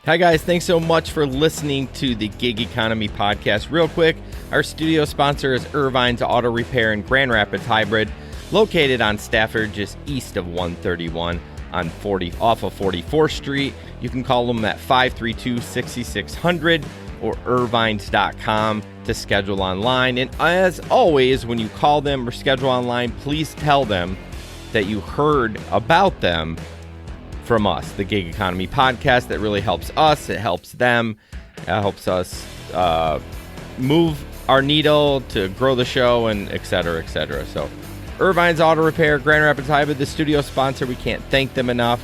Hi guys, thanks so much for listening to the Gig Economy Podcast. Real quick, our studio sponsor is Irvine's Auto Repair in Grand Rapids Hybrid, located on Stafford, just east of 131 off of 44th Street. You can call them at 532-6600 or irvines.com to schedule online. And as always, when you call them or schedule online, please tell them that you heard about them from us, the Gig Economy Podcast. That really helps us. It helps them. It helps us move our needle to grow the show and et cetera, et cetera. So Irvine's Auto Repair, Grand Rapids Hybrid, the studio sponsor. We can't thank them enough.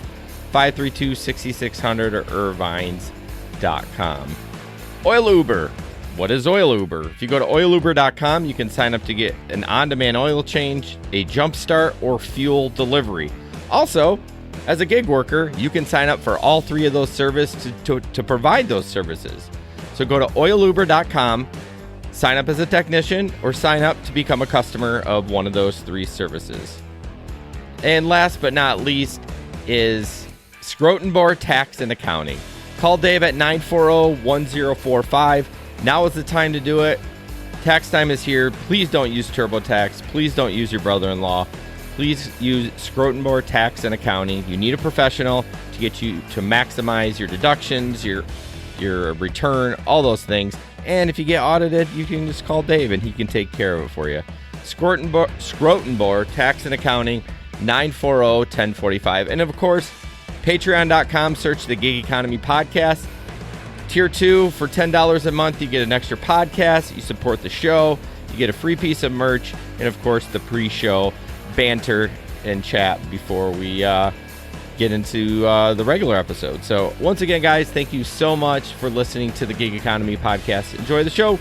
532-6600 or irvines.com. Oil Uber. What is Oil Uber? If you go to oiluber.com, you can sign up to get an on-demand oil change, a jump start, or fuel delivery. Also, as a gig worker, you can sign up for all three of those services to provide those services. So go to oiluber.com, sign up as a technician, or sign up to become a customer of one of those three services. And last but not least is Scrotenbor Tax and Accounting. Call Dave at 940-1045. Now is the time to do it. Tax time is here. Please don't use TurboTax. Please don't use your brother-in-law. Please use Scrotenbor Tax and Accounting. You need a professional to get you to maximize your deductions, your return, all those things. And if you get audited, you can just call Dave and he can take care of it for you. Scrotenbor Tax and Accounting, 940-1045. And of course, patreon.com, search the Gig Economy Podcast. Tier 2, for $10 a month, you get an extra podcast. You support the show. You get a free piece of merch. And of course, the pre-show banter and chat before we get into the regular episode. So once again, guys, thank you so much for listening to the Gig Economy Podcast. Enjoy the show.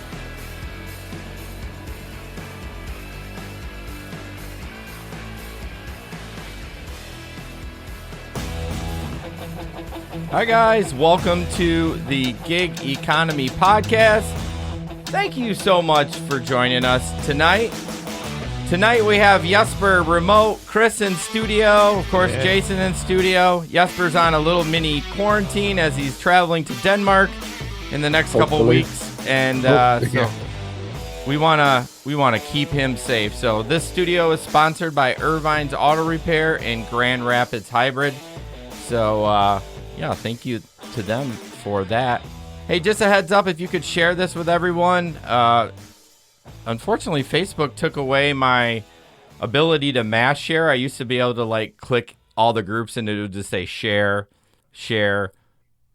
Hi guys, welcome to the Gig Economy Podcast. Thank you so much for joining us tonight. Tonight we have Jesper remote, Chris in studio, of course, Jason in studio. Jesper's on a little mini quarantine as he's traveling to Denmark in the next couple weeks, and so we wanna keep him safe. So this studio is sponsored by Irvine's Auto Repair in Grand Rapids Hybrid. So yeah, thank you to them for that. Hey, just a heads up, if you could share this with everyone. Unfortunately, Facebook took away my ability to mass share. I used to be able to like click all the groups and it would just say share.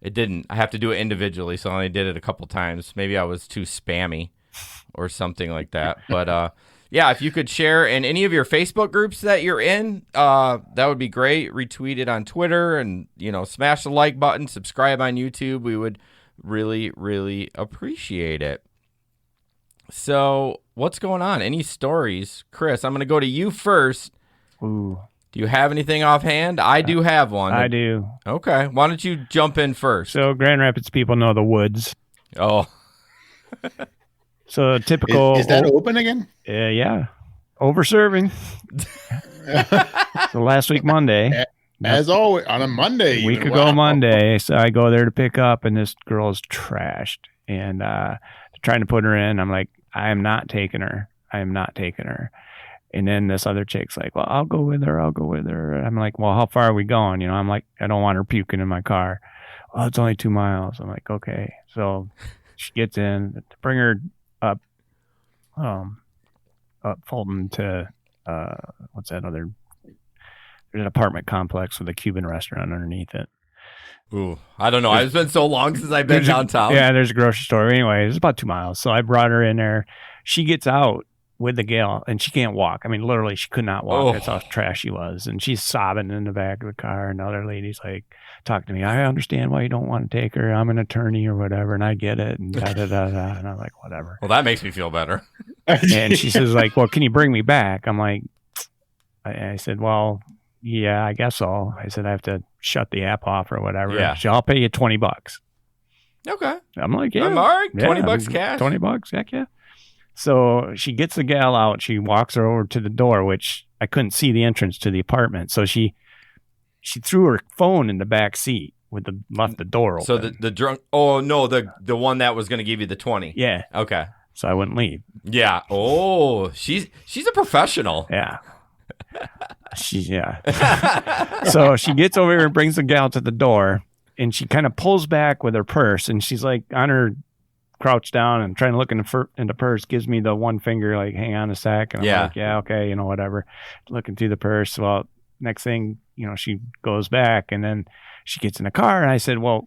It didn't. I have to do it individually, so I only did it a couple times. Maybe I was too spammy or something like that. But yeah, if you could share in any of your Facebook groups that you're in, that would be great. Retweet it on Twitter and, smash the like button, subscribe on YouTube. We would really, really appreciate it. So what's going on? Any stories? Chris, I'm going to go to you first. Ooh. Do you have anything offhand? I do have one. I do. Okay. Why don't you jump in first? So Grand Rapids people know the woods. Oh. So typical. Is that open again? Yeah. Overserving. So last week, Monday. As always, on a Monday. A week ago, Monday. So I go there to pick up, and this girl's trashed. And trying to put her in. I'm like, I am not taking her. And then this other chick's like, well, I'll go with her. I'm like, well, how far are we going? I'm like, I don't want her puking in my car. Oh, it's only 2 miles. I'm like, okay. So she gets in to bring her up Fulton to, what's that other, there's an apartment complex with a Cuban restaurant underneath it. Ooh, I don't know. It's been so long since I've been downtown. Yeah, there's a grocery store. Anyway, it's about 2 miles. So I brought her in there. She gets out with the gal, and she can't walk. I mean, literally, she could not walk. That's how trash she was. And she's sobbing in the back of the car. And the other lady's like, talk to me. I understand why you don't want to take her. I'm an attorney or whatever, and I get it. And da-da-da-da. And I'm like, whatever. Well, that makes me feel better. And she says, like, well, can you bring me back? I'm like, I said, well, yeah, I guess so. I said, I have to shut the app off or whatever. Yeah. So I'll pay you $20. Okay. I'm like, yeah. I'm all right. $20 cash. $20, heck yeah. So she gets the gal out. She walks her over to the door, which I couldn't see the entrance to the apartment. So she threw her phone in the back seat. left the door open. So the drunk. Oh no, the one that was going to give you the 20. Yeah. Okay. So I wouldn't leave. Yeah. Oh, she's a professional. Yeah. So she gets over here and brings the gal to the door, and she kind of pulls back with her purse, and she's like on her crouch down and trying to look in the purse, gives me the one finger, like, hang on a sec. And I'm like, yeah, okay, whatever. Looking through the purse. Well, next thing, she goes back, and then she gets in the car, and I said, well,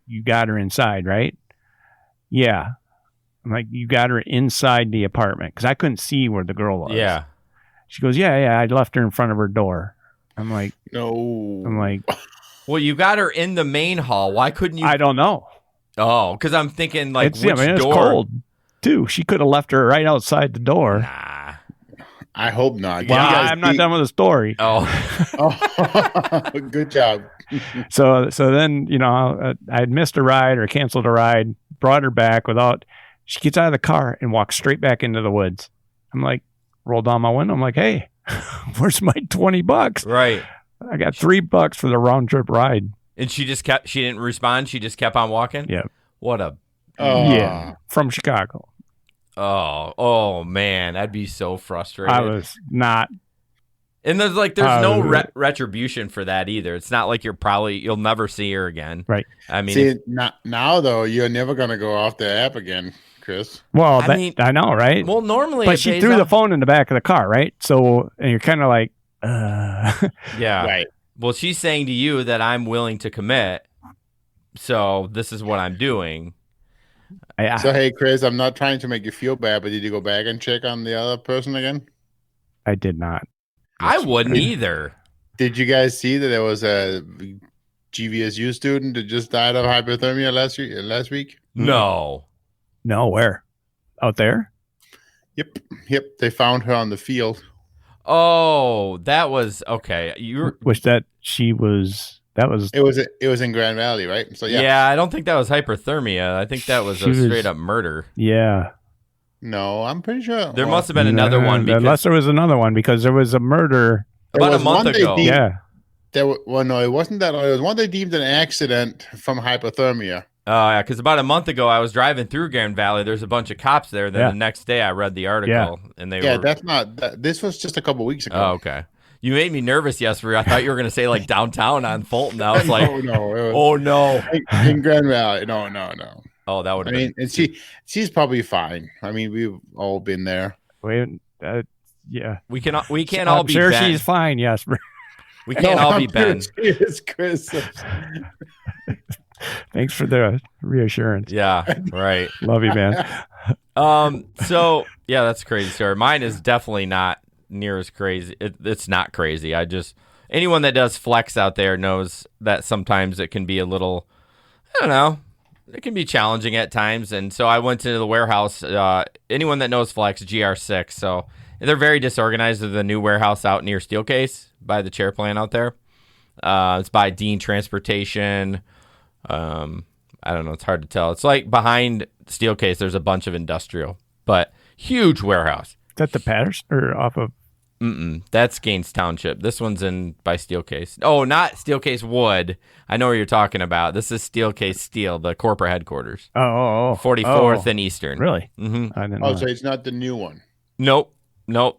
you got her inside, right? Yeah. I'm like, you got her inside the apartment, because I couldn't see where the girl was. Yeah. She goes, yeah, I left her in front of her door. I'm like, No. I'm like, well, you got her in the main hall. Why couldn't you? I don't know. Oh, because I'm thinking like It's door? cold too. She could have left her right outside the door. Nah. I hope not. Well, I'm not done with the story. Oh. Oh, good job. So then, I had missed a ride or canceled a ride, brought her back she gets out of the car and walks straight back into the woods. I'm like, roll down my window. I'm like, hey, where's my $20? Right. I got $3 for the round trip ride. And she didn't respond. She just kept on walking. Yeah. What a. Yeah. From Chicago. Oh man, that'd be so frustrating. I was not. And there's no retribution for that either. It's not like you'll never see her again. Right. I mean, see, now though, you're never going to go off the app again, Chris. Well, I know, right? Well, normally, but she threw the phone in the back of the car, right? So, and you're kind of like, yeah. Right. Well, she's saying to you that I'm willing to commit, so this is what I'm doing. So, hey, Chris, I'm not trying to make you feel bad, but did you go back and check on the other person again? I did not. I wouldn't either. Did you guys see that there was a GVSU student that just died of hypothermia last week? No. No, where? Out there? Yep. They found her on the field. Oh, that was okay. It was in Grand Valley, right? So yeah, I don't think that was hypothermia. I think that was straight up murder. Yeah. No, I'm pretty sure there must have been another one. Unless there was another one, because there was a murder about a month ago. No, it wasn't that. It was one they deemed an accident from hypothermia. Oh, yeah, because about a month ago, I was driving through Grand Valley. There's a bunch of cops there. Then the next day, I read the article, and they were... that's not... This was just a couple weeks ago. Oh, okay. You made me nervous yesterday. I thought you were going to say, like, downtown on Fulton. I was like... Oh, no. In Grand Valley. No. Oh, that would have been... And she's probably fine. I mean, we've all been there. Yeah. We can't all be I'm sure Ben. She's fine, yes. We can't all be Ben. Cheers, Chris. Thanks for the reassurance. Yeah, right. Love you, man. So yeah, that's a crazy story. Mine is definitely not near as crazy. It's not crazy. Anyone that does flex out there knows that sometimes it can be a little, I don't know, it can be challenging at times. And so I went to the warehouse. Anyone that knows flex, GR6. So they're very disorganized. There's a new warehouse out near Steelcase by the chair plant out there. It's by Dean Transportation. I don't know. It's hard to tell. It's like behind Steelcase, there's a bunch of industrial, but huge warehouse. Is that the Patterson or off of? That's Gaines Township. This one's in by Steelcase. Oh, not Steelcase Wood. I know what you're talking about. This is Steelcase Steel, the corporate headquarters. 44th and Eastern. Really? Mm-hmm. I didn't know so it's not the new one. Nope.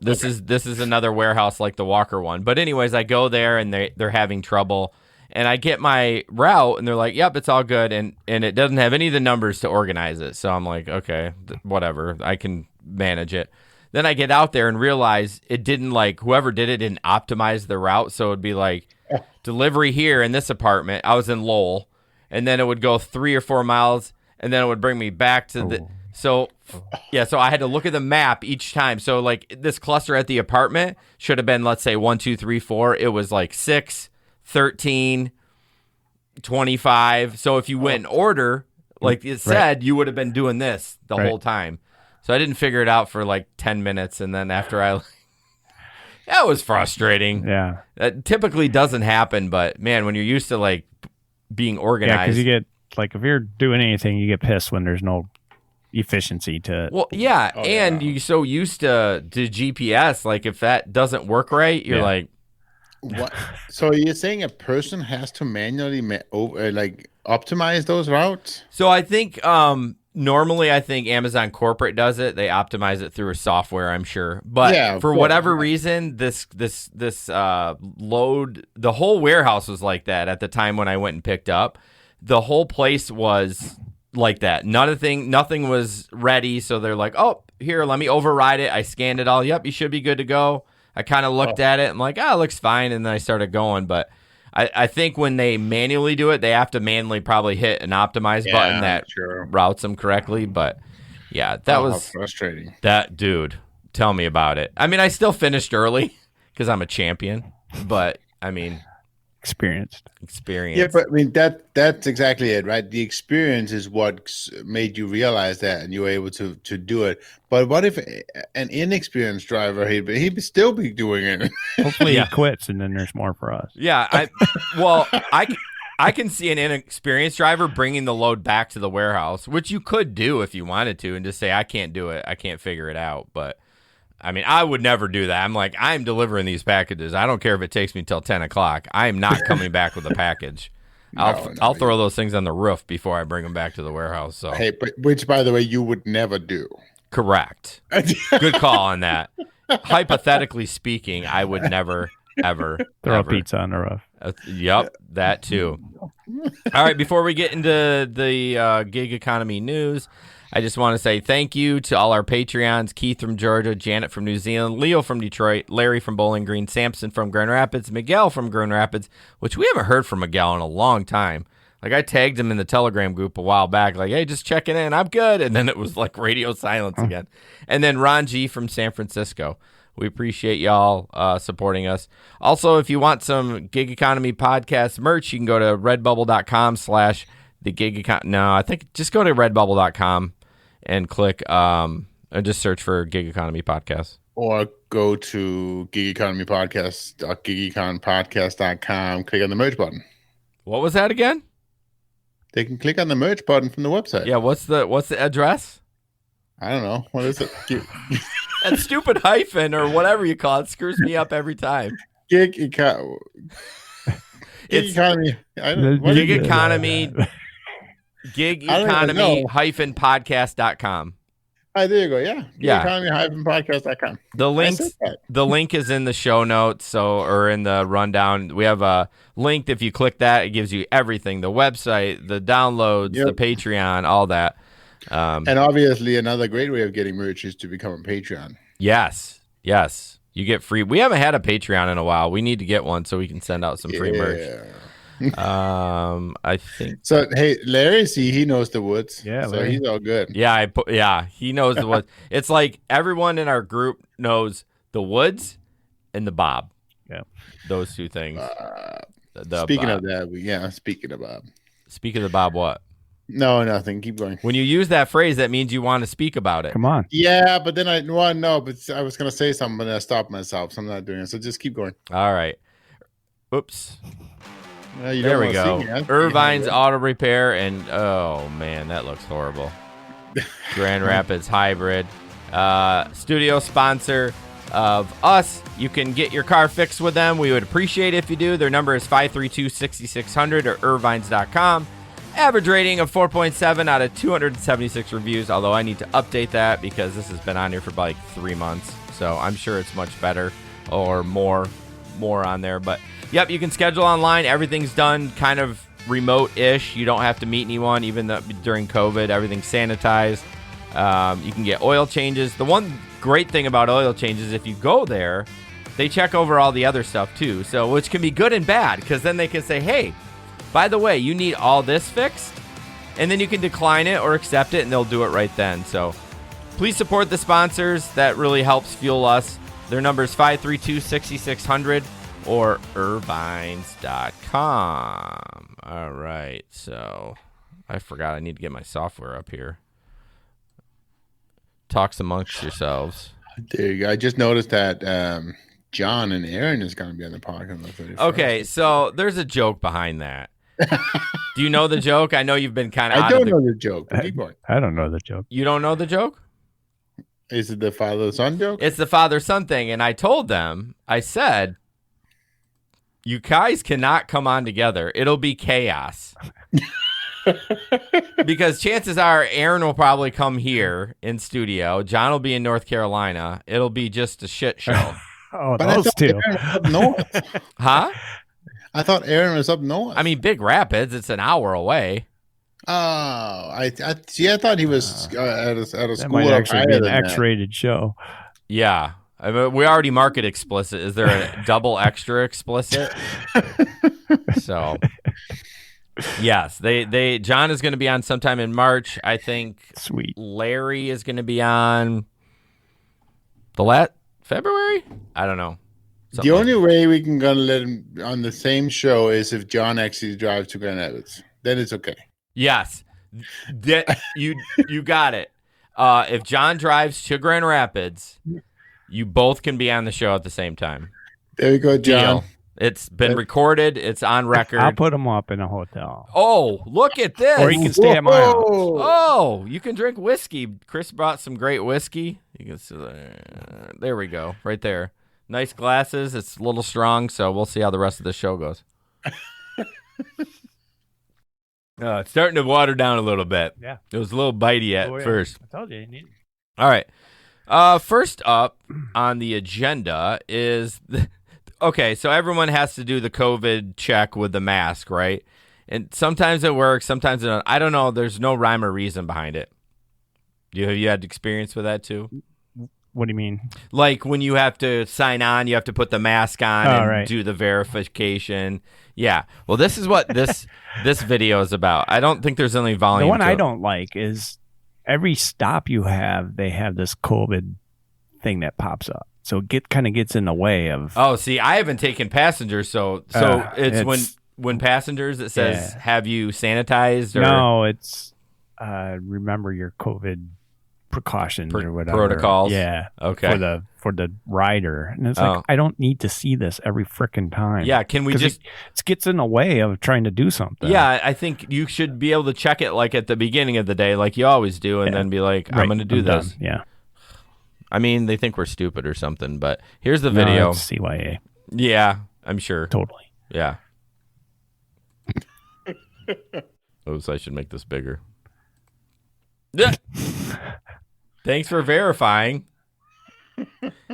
This is another warehouse like the Walker one. But anyways, I go there and they're having trouble. And I get my route, and they're like, yep, it's all good. And it doesn't have any of the numbers to organize it. So I'm like, okay, whatever. I can manage it. Then I get out there and realize it didn't, whoever did it didn't optimize the route. So it would be like delivery here in this apartment. I was in Lowell. And then it would go 3 or 4 miles. And then it would bring me back to so I had to look at the map each time. So, this cluster at the apartment should have been, let's say, 1, 2, 3, 4. It was 6, 13, 25. So if you went in order, like it said, you would have been doing this the whole time. So I didn't figure it out for 10 minutes. And then after that was frustrating. Yeah. That typically doesn't happen. But man, when you're used to being organized. Yeah, because you get, if you're doing anything, you get pissed when there's no efficiency to it. Well, yeah. You're so used to GPS. If that doesn't work right, you're What? So you're saying a person has to manually optimize those routes? So I think normally I think Amazon corporate does it. They optimize it through a software, I'm sure. But Yeah, for of whatever course. reason, this load, the whole warehouse was like that at the time when I went and picked up. The whole place was like that. Nothing was ready. So they're like, oh, here, let me override it. I scanned it all. Yep, you should be good to go. I kind of looked at it. I'm like, it looks fine. And then I started going. But I think when they manually do it, they have to manually probably hit an optimize button that routes them correctly. But yeah, that was frustrating. That dude, tell me about it. I mean, I still finished early because I'm a champion. But I mean, experience. Yeah, but I mean that's exactly it, right? The experience is what made you realize that, and you were able to do it. But what if an inexperienced driver, he'd still be doing it? Hopefully he quits, and then there's more for us. Yeah, I can see an inexperienced driver bringing the load back to the warehouse, which you could do if you wanted to, and just say, I can't do it, I can't figure it out. But I mean, I would never do that. I'm like, I'm delivering these packages. I don't care if it takes me till 10 o'clock. I am not coming back with a package. I'll throw those things on the roof before I bring them back to the warehouse. So, hey, but which, by the way, you would never do. Correct. Good call on that. Hypothetically speaking, I would never, ever throw a pizza on the roof. Yep, that too. All right, before we get into the gig economy news, I just want to say thank you to all our Patreons: Keith from Georgia, Janet from New Zealand, Leo from Detroit, Larry from Bowling Green, Samson from Grand Rapids, Miguel from Grand Rapids, which we haven't heard from Miguel in a long time. Like, I tagged him in the Telegram group a while back, like, hey, just checking in, I'm good. And then it was like radio silence again. And then Ron G from San Francisco. We appreciate y'all supporting us. Also, if you want some Gig Economy Podcast merch, you can go to redbubble.com/the Gig Economy. No, I think just go to redbubble.com and click, and just search for Gig Economy Podcast. Or go to gigeconomypodcast.gigeconpodcast.com, click on the merch button. What was that again? They can click on the merch button from the website. Yeah, what's the address? I don't know. What is it? That stupid hyphen or whatever you call it screws me up every time. Gig Economy. Gig Economy. Gig Economy -podcast.com. There you go. Yeah. Yeah. Economy-podcast.com. The link is in the show notes, or in the rundown. We have a link. If you click that, it gives you everything: the website, the downloads, the Patreon, all that. And obviously, another great way of getting merch is to become a Patreon. Yes. You get free. We haven't had a Patreon in a while. We need to get one so we can send out some free merch. I think so. Hey, Larry, he knows the woods. Yeah, so Larry. He's all good. Yeah, he knows the woods. It's like everyone in our group knows the woods and the Bob. Yeah, those two things. Speaking of that, speaking of Bob. Speak of the Bob, what? No, nothing. Keep going. When you use that phrase, that means you want to speak about it. Come on. Yeah, but then I was going to say something, but I stopped myself, so I'm not doing it. So just keep going. All right. Oops. There we go. Irvine's Auto Repair, and oh man, that looks horrible. Grand Rapids Hybrid, studio sponsor of us. You can get your car fixed with them. We would appreciate it if you do. Their number is 532-6600 or irvines.com. Average rating of 4.7 out of 276 reviews, although I need to update that because this has been on here for like 3 months. So I'm sure it's much better or more on there. But yep, you can schedule online. Everything's done kind of remote-ish. You don't have to meet anyone, even during COVID. Everything's sanitized. You can get oil changes. The one great thing about oil changes, if you go there, they check over all the other stuff too. So, which can be good and bad, because then they can say, hey, by the way, you need all this fixed, and then you can decline it or accept it, and they'll do it right then. So please support the sponsors. That really helps fuel us. Their number is 532-6600 or irvines.com. All right, so I forgot I need to get my software up here. Talks amongst yourselves. There you go. I just noticed that John and Aaron is going to be on the podcast. Okay, so there's a joke behind that. Do you know the joke? I know you've been kind of. I don't know the joke. I don't know the joke. You don't know the joke? Is it the father-son joke? It's the father-son thing, and I told them. I said, You guys cannot come on together. It'll be chaos. Because chances are Aaron will probably come here in studio. John will be in North Carolina. It'll be just a shit show. Oh, But those two. Aaron was up north. Huh? I thought Aaron was up north. I mean, Big Rapids, it's an hour away. Oh, I thought he was at a That school might up actually higher be an than that. X-rated show. Yeah. I mean, we already mark it explicit. Is there a double extra explicit? So, yes, they John is going to be on sometime in March. I think Sweet. Larry is going to be on February? I don't know. The only way we can gonna let him on the same show is if John actually drives to Grand Rapids. Then it's okay. Yes. You got it. If John drives to Grand Rapids, you both can be on the show at the same time. There we go, John. Deal. It's been recorded. It's on record. I'll put them up in a hotel. Oh, look at this. Or you can stay at my house. Oh, you can drink whiskey. Chris brought some great whiskey. You can see there we go. Right there. Nice glasses. It's a little strong, so we'll see how the rest of the show goes. It's starting to water down a little bit. Yeah. It was a little bitey at first. I told you. All right. First up on the agenda is... Okay, so everyone has to do the COVID check with the mask, right? And sometimes it works, sometimes it doesn't. I don't know. There's no rhyme or reason behind it. Have you had experience with that too? What do you mean? Like when you have to sign on, you have to put the mask on and do the verification. Yeah. Well, this is what this video is about. I don't think there's any volume. The one to I it. don't like is every stop you have, they have this COVID thing that pops up. So it kind of gets in the way of. Oh, see, I haven't taken passengers, so it's when passengers it says, "Have you sanitized?" Or no, it's remember your COVID precautions or whatever protocols. Yeah, okay. For the rider, and it's like I don't need to see this every frickin' time. Yeah, can we just? It gets in the way of trying to do something. Yeah, I think you should be able to check it like at the beginning of the day, like you always do, and then be like, "I'm going to do this." Done. Yeah. I mean, they think we're stupid or something, but here's the video. No, it's CYA. Yeah, I'm sure. Totally. Yeah. Oops, I should make this bigger. Thanks for verifying.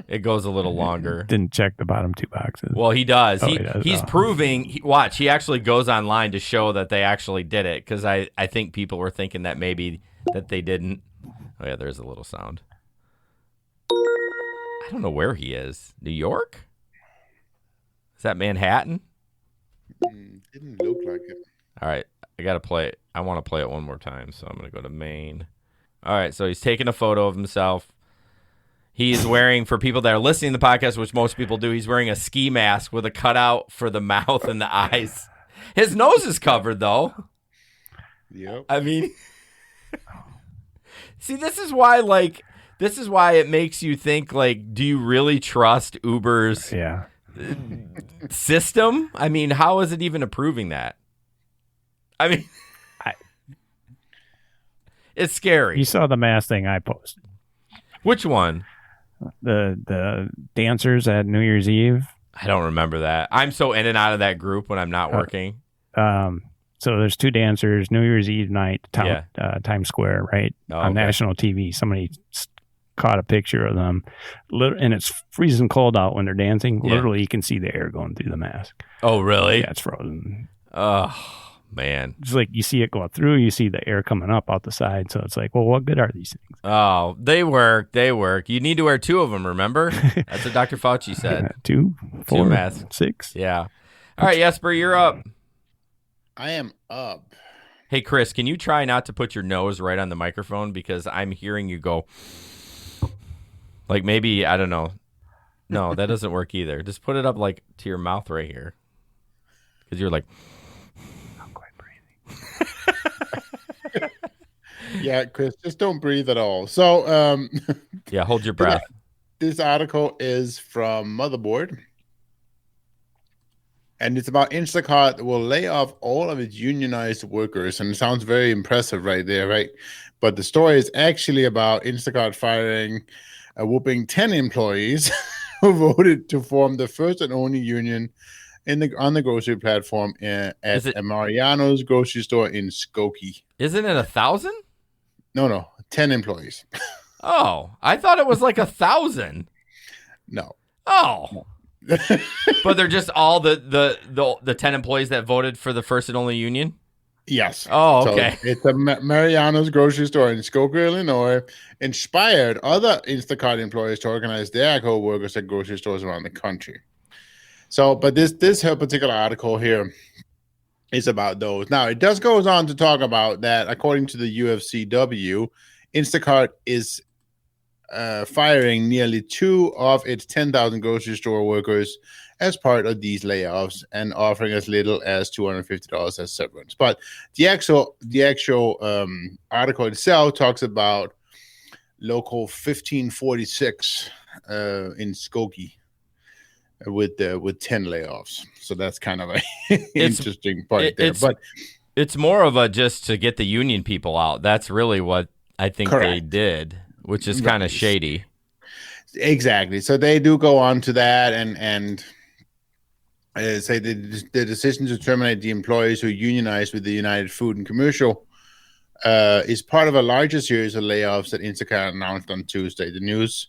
It goes a little longer. Didn't check the bottom two boxes. Well, he does. Oh, he does. He's proving. Watch, he actually goes online to show that they actually did it because I think people were thinking that maybe that they didn't. Oh, yeah, there's a little sound. I don't know where he is. New York? Is that Manhattan? Didn't look like it. All right. I got to play it. I want to play it one more time, so I'm going to go to Maine. All right. So he's taking a photo of himself. He's wearing, for people that are listening to the podcast, which most people do, he's wearing a ski mask with a cutout for the mouth and the eyes. His nose is covered, though. Yep. I mean, see, this is why it makes you think, like, do you really trust Uber's system? I mean, how is it even approving that? I mean, it's scary. You saw the mask thing I posted. Which one? The dancers at New Year's Eve. I don't remember that. I'm so in and out of that group when I'm not working. So there's two dancers, New Year's Eve night, Times Square, right? On national TV. Somebody caught a picture of them, and it's freezing cold out when they're dancing. Yeah. Literally, you can see the air going through the mask. Oh, really? Yeah, it's frozen. Oh, man. It's like you see it going through, you see the air coming up out the side. So it's like, well, what good are these things? Oh, they work. They work. You need to wear two of them, remember? That's what Dr. Fauci said. 2, 4, two masks. 6. Yeah. All right, Jesper, you're up. I am up. Hey, Chris, can you try not to put your nose right on the microphone because I'm hearing you go, like maybe, I don't know. No, that doesn't work either. Just put it up like to your mouth right here because you're like. Not quite breathing. Yeah, Chris, just don't breathe at all. So, yeah, hold your breath. This article is from Motherboard. And it's about Instacart will lay off all of its unionized workers. And it sounds very impressive right there, right? But the story is actually about Instacart firing a whooping 10 employees who voted to form the first and only union on the grocery platform at Mariano's grocery store in Skokie. Isn't it 1,000? No, 10 employees. Oh, I thought it was like 1,000. No. Oh. But they're just all the 10 employees that voted for the first and only union? Yes. Oh, okay. So it's a Mariano's grocery store in Skokie, Illinois, inspired other Instacart employees to organize their co-workers at grocery stores around the country. So, but this particular article here is about those. Now, it just goes on to talk about that, according to the UFCW, Instacart is firing nearly 2 of its 10,000 grocery store workers as part of these layoffs and offering as little as $250 as severance. But the actual article itself talks about local 1546 in Skokie with 10 layoffs. So that's kind of a interesting part there. But it's more of a just to get the union people out. That's really what I think they did, which is kind of shady. Exactly. So they do go on to that and say the decision to terminate the employees who unionized with the United Food and Commercial is part of a larger series of layoffs that Instacart announced on Tuesday. The news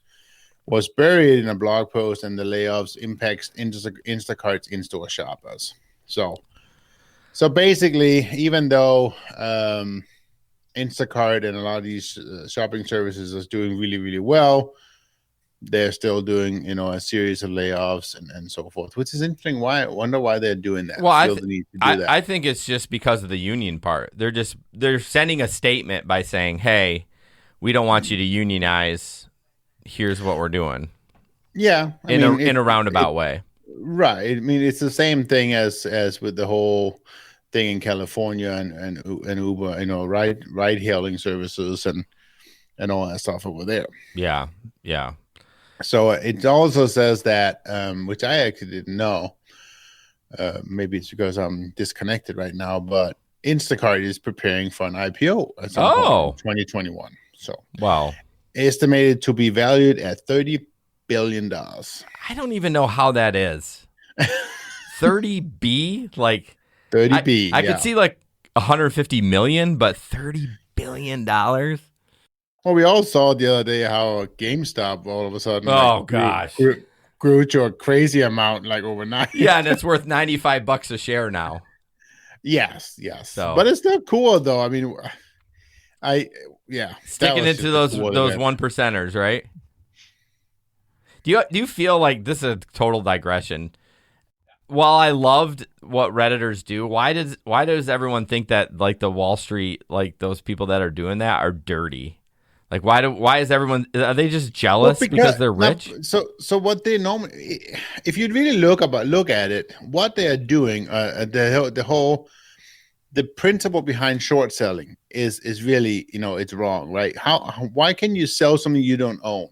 was buried in a blog post, and the layoffs impacts Instacart's in-store shoppers. So basically, even though Instacart and a lot of these shopping services is doing really, really well, they're still doing, a series of layoffs and so forth, which is interesting. I wonder why they're doing that. Well, I think it's just because of the union part. They're sending a statement by saying, "Hey, we don't want you to unionize. Here's what we're doing." Yeah, in a roundabout way. Right. I mean, it's the same thing as with the whole thing in California and Uber, ride hailing services and all that stuff over there. Yeah. So it also says that, which I actually didn't know. Maybe it's because I'm disconnected right now, but Instacart is preparing for an IPO at some point in 2021. So wow, estimated to be valued at $30 billion. I don't even know how that is. 30B, like 30B. I could see like 150 million, but $30 billion. Well, we all saw the other day how GameStop all of a sudden grew to a crazy amount like overnight. Yeah, and it's worth $95 a share now. Yes. So. But it's still cool though. I mean, sticking into those one percenters, right? Do you feel like this is a total digression? While I loved what Redditors do, why does everyone think that like the Wall Street, like those people that are doing that are dirty? Like why is everyone, are they just jealous because they're rich? So what they normally, if you really look at it, what they are doing, the principle behind short selling is really, it's wrong, right? Why can you sell something you don't own?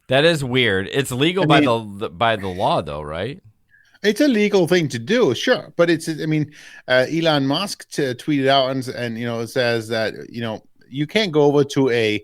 That is weird. It's legal by the law though, right? It's a legal thing to do, sure, but Elon Musk tweeted out and it says that you can't go over to a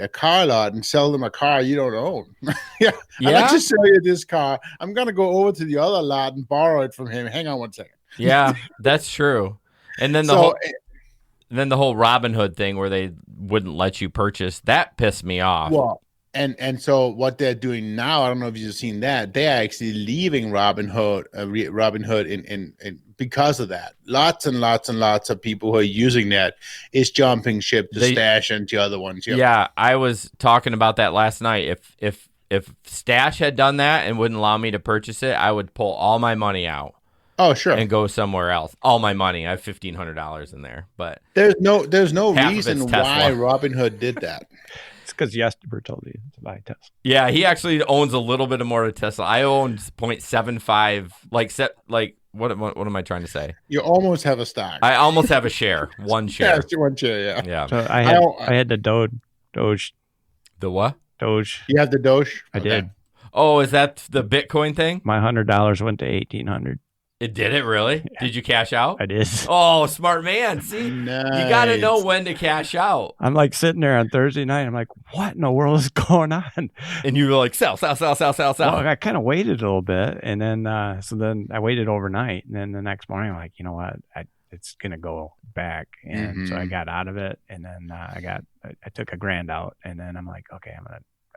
car lot and sell them a car you don't own. I'd like to sell you this car. I'm gonna go over to the other lot and borrow it from him. Hang on one second. Yeah, that's true. And then the whole Robin Hood thing where they wouldn't let you purchase, that pissed me off. Well, and so what they're doing now, I don't know if you've seen that, they're actually leaving Robin Hood in because of that. Lots and lots and lots of people who are using that is jumping ship to Stash and the other ones. Yep. Yeah, I was talking about that last night. If Stash had done that and wouldn't allow me to purchase it, I would pull all my money out. Oh, sure. And go somewhere else. All my money. I have $1,500 in there. But there's no reason why Robin Hood did that. It's because Yester told you to buy a Tesla. Yeah, he actually owns a little bit more of Tesla. I own 0.75. What am I trying to say? You almost have a stock. I almost have a share. One share. Yeah, one share. Yeah. So I had the Doge. The what? Doge. You have the Doge? I did. Oh, is that the Bitcoin thing? My $100 went to $1,800. It did it really? Yeah. Did you cash out? I did. Oh, smart man. See, nice. You got to know when to cash out. I'm like sitting there on Thursday night. I'm like, what in the world is going on? And you were like, sell. Well, I kind of waited a little bit. And then, so then I waited overnight. And then the next morning, I'm like, you know what? It's going to go back. And so I got out of it. And then I took $1,000 out. And then I'm like, okay,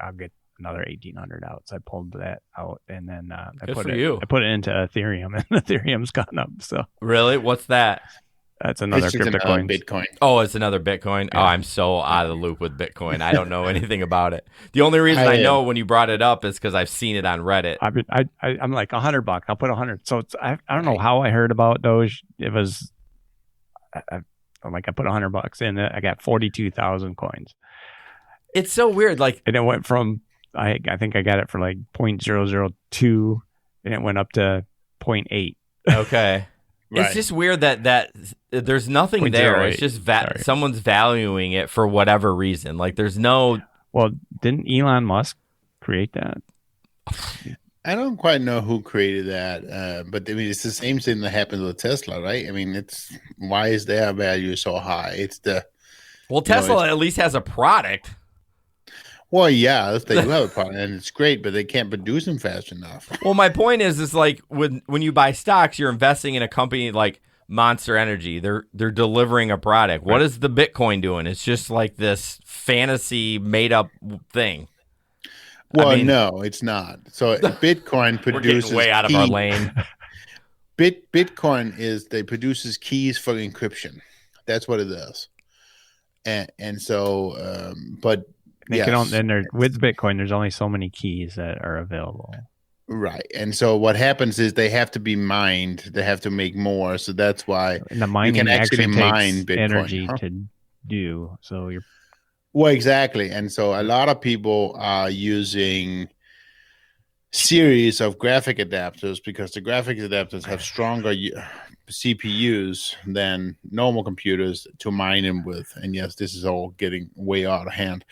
I'll get another 1,800 out. So I pulled that out, and then I put it into Ethereum, and Ethereum's gone up. So really, what's that? That's another cryptocurrency. Bitcoin. Oh, it's another Bitcoin. Yeah. Oh, I'm so out of the loop with Bitcoin. I don't know anything about it. The only reason I know when you brought it up is because I've seen it on Reddit. I'm like $100. I'll put 100. So I don't know how I heard about Doge. It was I'm like, I put $100 in it. I got 42,000 coins. It's so weird. Like, and it went from I think I got it for like 0.002, and it went up to 0.8. Okay. Right. It's just weird that there's nothing there. It's just someone's valuing it for whatever reason. Like, there's no. Well, didn't Elon Musk create that? I don't quite know who created that, but I mean, it's the same thing that happened with Tesla, right? I mean, why is their value so high? Tesla at least has a product. Well, yeah, they do have a product, and it's great, but they can't produce them fast enough. Well, my point is like when you buy stocks, you're investing in a company like Monster Energy. They're delivering a product. What is the Bitcoin doing? It's just like this fantasy made up thing. Well, no, it's not. So Bitcoin produces. We're getting way out of our lane. Bitcoin produces keys for encryption. That's what it does. And so, but. With Bitcoin, there's only so many keys that are available. Right. And so what happens is they have to be mined. They have to make more. So that's why the mining you can actually mine takes Bitcoin. Energy to do. So you're. Well, exactly. And so a lot of people are using series of graphic adapters because the graphic adapters have stronger CPUs than normal computers to mine them with. And yes, this is all getting way out of hand.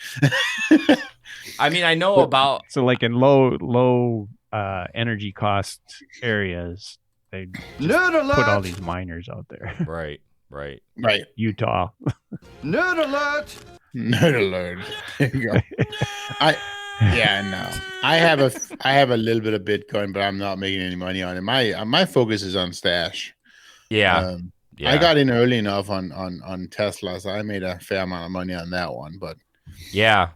I mean, I know about. So like in low energy cost areas, they put all these miners out there. Right. Utah. Nerd alert. Nerd alert. There you go. I have a little bit of Bitcoin, but I'm not making any money on it. My focus is on Stash. Yeah. I got in early enough on Tesla, so I made a fair amount of money on that one. But yeah.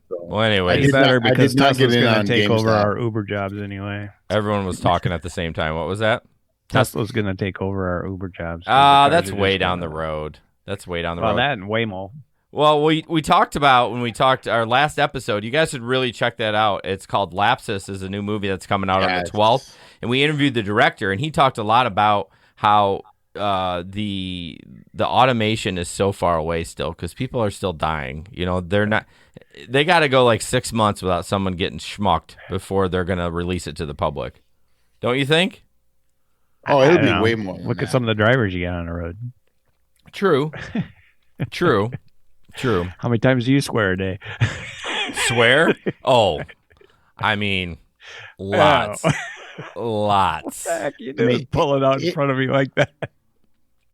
Well, anyway, it's better because Tesla's going to take over our Uber jobs anyway. Everyone was talking at the same time. What was that? Tesla's going to take over our Uber jobs. That's way down the road. Well, that and Waymo. Well, we talked about when we talked our last episode. You guys should really check that out. It's called Lapsus. Is a new movie that's coming out on the 12th, and we interviewed the director, and he talked a lot about how the automation is so far away still because people are still dying. You know, they're not. They got to go like 6 months without someone getting schmucked before they're going to release it to the public. Don't you think? Oh, it'll be way more. Look at some of the drivers you got on the road. True. How many times do you swear a day? Swear? Oh, I mean, lots. Lots. What the heck you doing? Pull it out in front of me like that.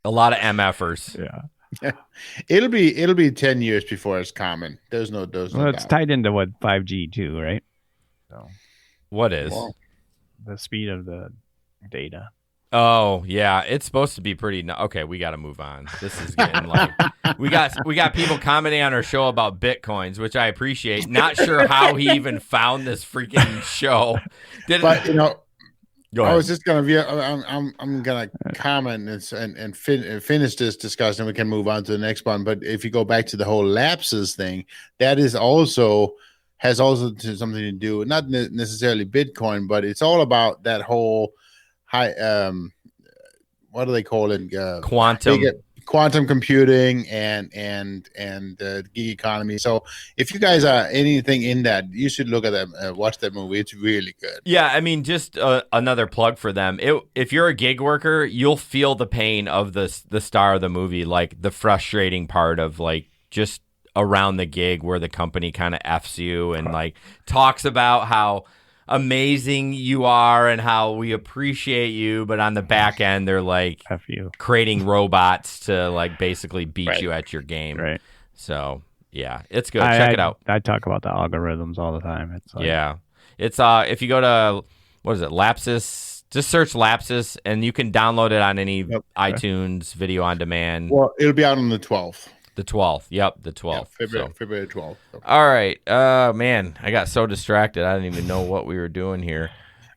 A lot of MFers. Yeah. It'll be 10 years before it's common. There's no it's tied into 5G too, right? So what is? The speed of the data. Oh yeah, it's supposed to be pretty. Okay, we got to move on. This is getting like we got people commenting on our show about bitcoins, which I appreciate. Not sure how he even found this freaking show. But I was just gonna be. I'm gonna comment and finish this discussion. We can move on to the next one. But if you go back to the whole lapses thing, that is has something to do, not necessarily Bitcoin, but it's all about that whole high. What do they call it? Quantum computing and gig economy. So if you guys are anything in that, you should look at that, watch that movie. It's really good. Yeah, I mean, just another plug for them. If you're a gig worker, you'll feel the pain of the star of the movie, like the frustrating part of like just around the gig where the company kind of F's you and like talks about how amazing you are and how we appreciate you, but on the back end they're like F you. creating robots to like basically beat Right. you at your game. Right. So yeah, it's good. Check it out. I talk about the algorithms all the time. It's like, Yeah. It's if you go to what is it, Lapsus, just search Lapsus and you can download it on any iTunes video on demand. Well, it'll be out on the 12th. The 12th. Yep, the 12th. Yeah, So. February 12th. So. All right. Man, I got so distracted. I didn't even know what we were doing here.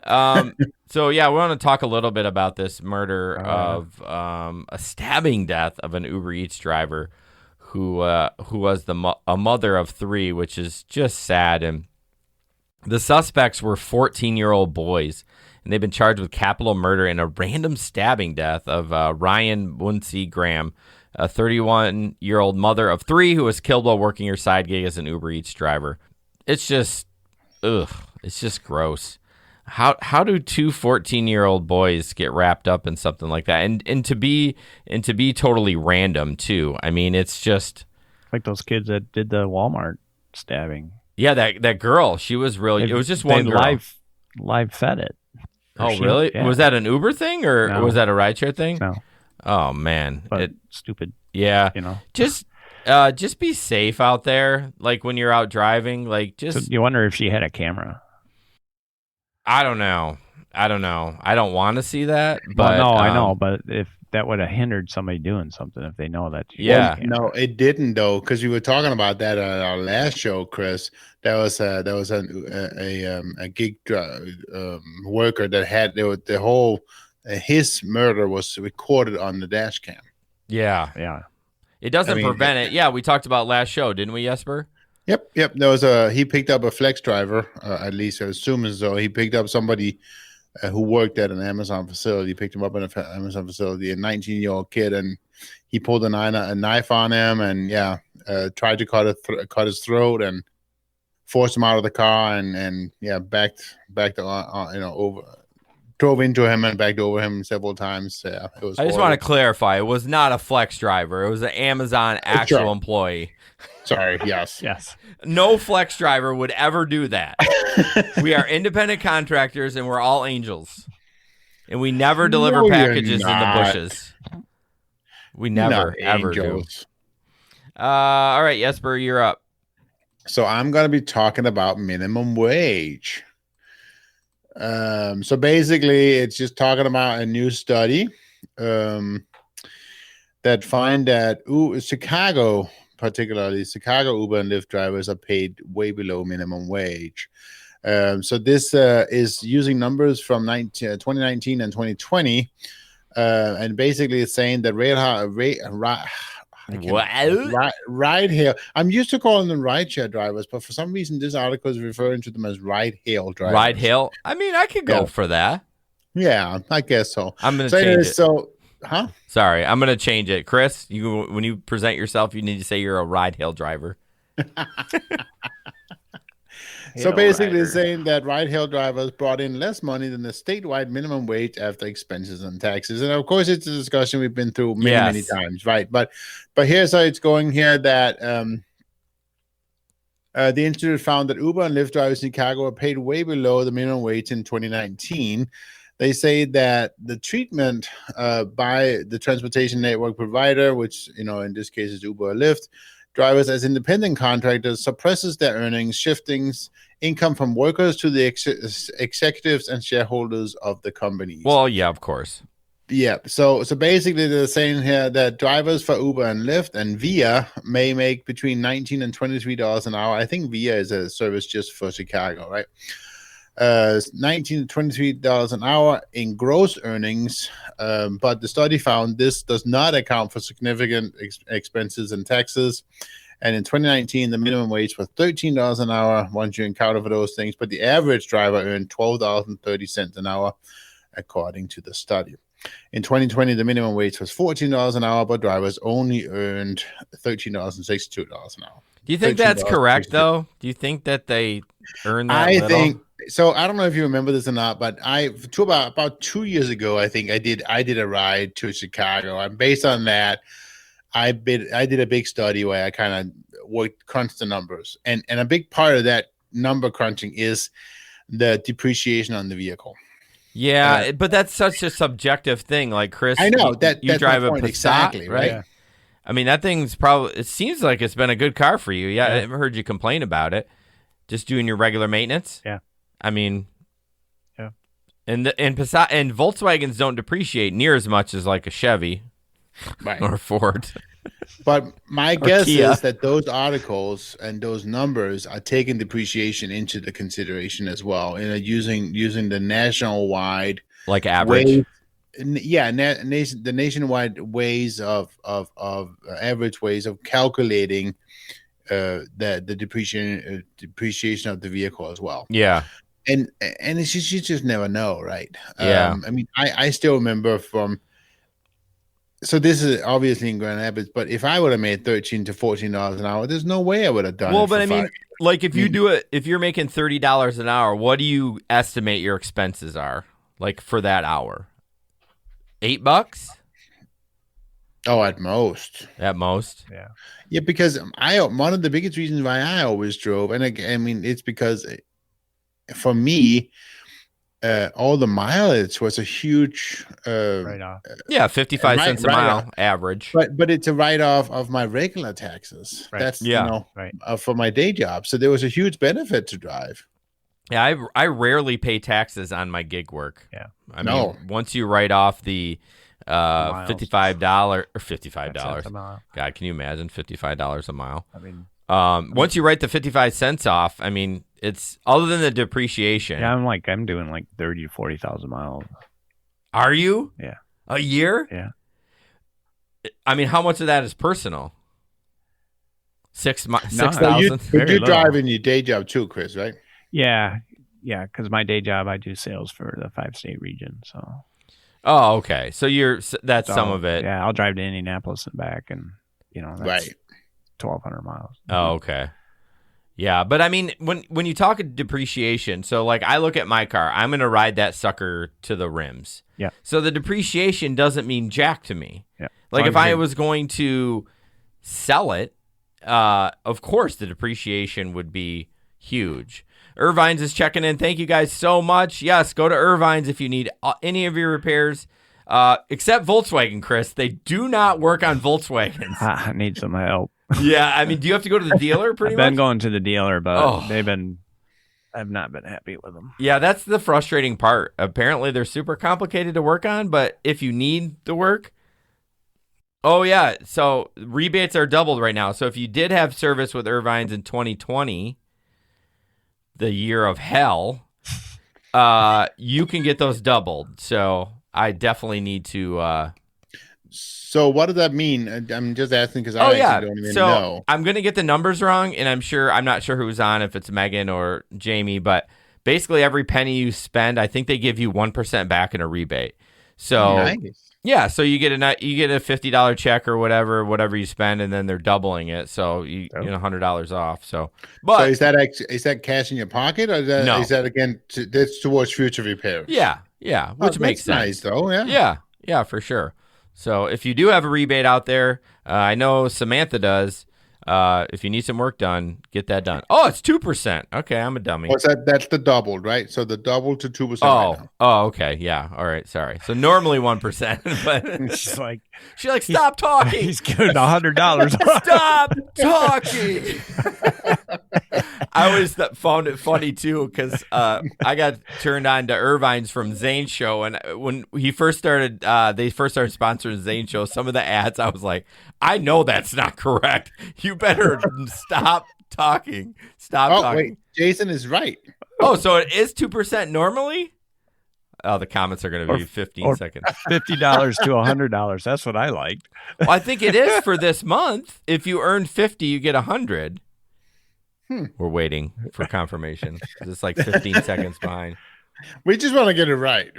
So yeah, we want to talk a little bit about this murder of a stabbing death of an Uber Eats driver who was a mother of 3, which is just sad. And the suspects were 14-year-old boys, and they've been charged with capital murder and a random stabbing death of Ryan Muncie Graham, a 31-year-old mother of 3 who was killed while working her side gig as an Uber Eats driver. It's just, it's just gross. How do 2 14-year-old boys get wrapped up in something like that, and to be totally random too? I mean, it's just like those kids that did the Walmart stabbing. Yeah, that girl, she was really. It was just one girl. Live fed it. Oh, really? Yeah. Was that an Uber thing or was that a rideshare thing? No. Oh man, but stupid. Yeah, just be safe out there. Like when you're out driving, like just. So you wonder if she had a camera. I don't know. I don't want to see that. But Well, no, I know. But if that would have hindered somebody doing something, if they know that. Yeah. No, it didn't though, because we were talking about that at our last show, Chris. That was a gig worker that had the whole his murder was recorded on the dash cam. Yeah. It doesn't prevent it. Yeah, we talked about last show, didn't we, Jesper? Yep. There was he picked up a flex driver, at least I assume so. He picked up somebody who worked at an Amazon facility, picked him up in an Amazon facility, a 19-year-old kid, and he pulled a knife on him and tried to cut his throat and forced him out of the car and backed over, drove into him and backed over him several times. Yeah, it was. I just want to clarify, it was not a flex driver. It was an Amazon actual employee. Sorry, yes. No flex driver would ever do that. We are independent contractors and we're all angels. And we never deliver packages in the bushes. We never, ever do. All right, Jesper, you're up. So I'm going to be talking about minimum wage. So basically, it's just talking about a new study that find that Chicago, particularly Chicago Uber and Lyft drivers, are paid way below minimum wage. So this is using numbers from 2019 and 2020, and basically it's saying that ride hail. I'm used to calling them rideshare drivers, but for some reason this article is referring to them as ride hail drivers. Ride hail? I mean, I could go for that. Yeah, I guess so. I'm going to change it. Huh? Sorry, I'm going to change it. Chris, when you present yourself, you need to say you're a ride hail driver. So basically, it's saying that ride hail drivers brought in less money than the statewide minimum wage after expenses and taxes. And of course, it's a discussion we've been through many times, right? But here's how it's going here, that the institute found that Uber and Lyft drivers in Chicago are paid way below the minimum wage in 2019. They say that the treatment by the transportation network provider, which in this case is Uber or Lyft, drivers as independent contractors suppresses their earnings, shifting income from workers to the executives and shareholders of the companies. Well, yeah, of course. Yeah. So basically they're saying here that drivers for Uber and Lyft and Via may make between $19 and $23 an hour. I think Via is a service just for Chicago, right? $19 to $23 an hour in gross earnings, but the study found this does not account for significant expenses and taxes. And in 2019, the minimum wage was $13 an hour once you account for those things, but the average driver earned $12.30 an hour, according to the study. In 2020, the minimum wage was $14 an hour, but drivers only earned $13.62 an hour. Do you think that's correct, though? Do you think that they earn that little? Think so. I don't know if you remember this or not, but about 2 years ago, I think I did a ride to Chicago, and based on that, I did a big study where I kind of crunched the numbers, and a big part of that number crunching is the depreciation on the vehicle. Yeah, but that's such a subjective thing. Like Chris, I know you that's drive my a point. Passat, Exactly, right? Yeah. I mean, that thing's probably. It seems like it's been a good car for you. Yeah, Yeah. I've heard you complain about it. Just doing your regular maintenance. Yeah. I mean. Yeah. And Passat and Volkswagens don't depreciate near as much as like a Chevy, Right. or a Ford. But my guess Kia. is that those articles and those numbers are taking depreciation into the consideration as well, and using the national-wide Like average. the nationwide ways of average ways of calculating the depreciation of the vehicle as well. Yeah. And it's just, you just never know, right? Yeah. I mean, I still remember from. So this is obviously in Grand Rapids, but if I would have made $13 to $14 an hour, there's no way I would have done it. Well, but for I mean, 5 like if you do it, if you're making $30 an hour, what do you estimate your expenses are like for that hour? $8? Oh, at most. At most. Yeah. Yeah, because one of the biggest reasons why I always drove, and I mean, it's because for me, all the mileage was a huge Right off. Yeah, 55 cents a right mile on. average. but it's a write-off of my regular taxes. Right. That's Yeah. Right. For my day job. So there was a huge benefit to drive. Yeah, I rarely pay taxes on my gig work. Yeah. I No. mean, once you write off the Miles. $55 or That's $55. a mile. God, can you imagine $55 a mile? I mean, Once you write the 55 cents off, I mean, it's other than the depreciation. yeah, I'm doing like 30 to 40,000 miles. Are you? Yeah. A year? Yeah. I mean, how much of that is personal? 6,000. So you very low. drive in your day job too, Chris, right? Yeah. Yeah. Because my day job, I do sales for the 5-state region. So Oh, okay. So that's some So, of it. Yeah. I'll drive to Indianapolis and back, and that's Right. 1,200 miles. Oh, okay. Yeah, but I mean, when you talk depreciation, so like I look at my car, I'm going to ride that sucker to the rims. Yeah. So the depreciation doesn't mean jack to me. Yeah. Like As if long as I you- was going to sell it, of course the depreciation would be huge. Irvine's is checking in. Thank you guys so much. Yes, go to Irvine's if you need any of your repairs, except Volkswagen, Chris. They do not work on Volkswagens. I need some help. Yeah, I mean, do you have to go to the dealer pretty I've been much? going to the dealer, but Oh. I've not been happy with them. Yeah, that's the frustrating part. Apparently, they're super complicated to work on, but if you need the work, oh yeah, so rebates are doubled right now. So if you did have service with Irvine's in 2020, the year of hell, you can get those doubled. So I definitely need to. So what does that mean? I'm just asking because Oh I yeah, actually don't even so know. I'm gonna get the numbers wrong, and I'm not sure who's on, if it's Megan or Jamie, but basically every penny you spend, I think they give you 1% back in a rebate. So Nice. yeah, so you get a $50 check or whatever you spend, and then they're doubling it, so you get $100 off. So, but So is that cash in your pocket, or No. is that again that's towards future repairs? yeah, which Oh, makes that's sense. nice though. Yeah. Yeah, for sure. So if you do have a rebate out there, I know Samantha does. If you need some work done, get that done. Oh, it's 2%. Okay, I'm a dummy. What's that? That's the doubled, right? So the double to 2%. Right now. Okay, yeah. All right, sorry. So normally 1%, but She's like, she's like, stop talking. he's giving $100. Stop talking. I always found it funny too because I got turned on to Irvine's from Zane's show, and when he first started, they first started sponsoring Zane's show. Some of the ads, I was like, I know that's not correct. You better stop talking. Stop Oh talking. wait, Jason is right. Oh, so it is 2% normally? Oh, the comments are going to be 15 seconds. $50 to $100. That's what I liked. Well, I think it is for this month. If you earn 50, you get 100. We're waiting for confirmation. It's like 15 seconds behind. We just want to get it right.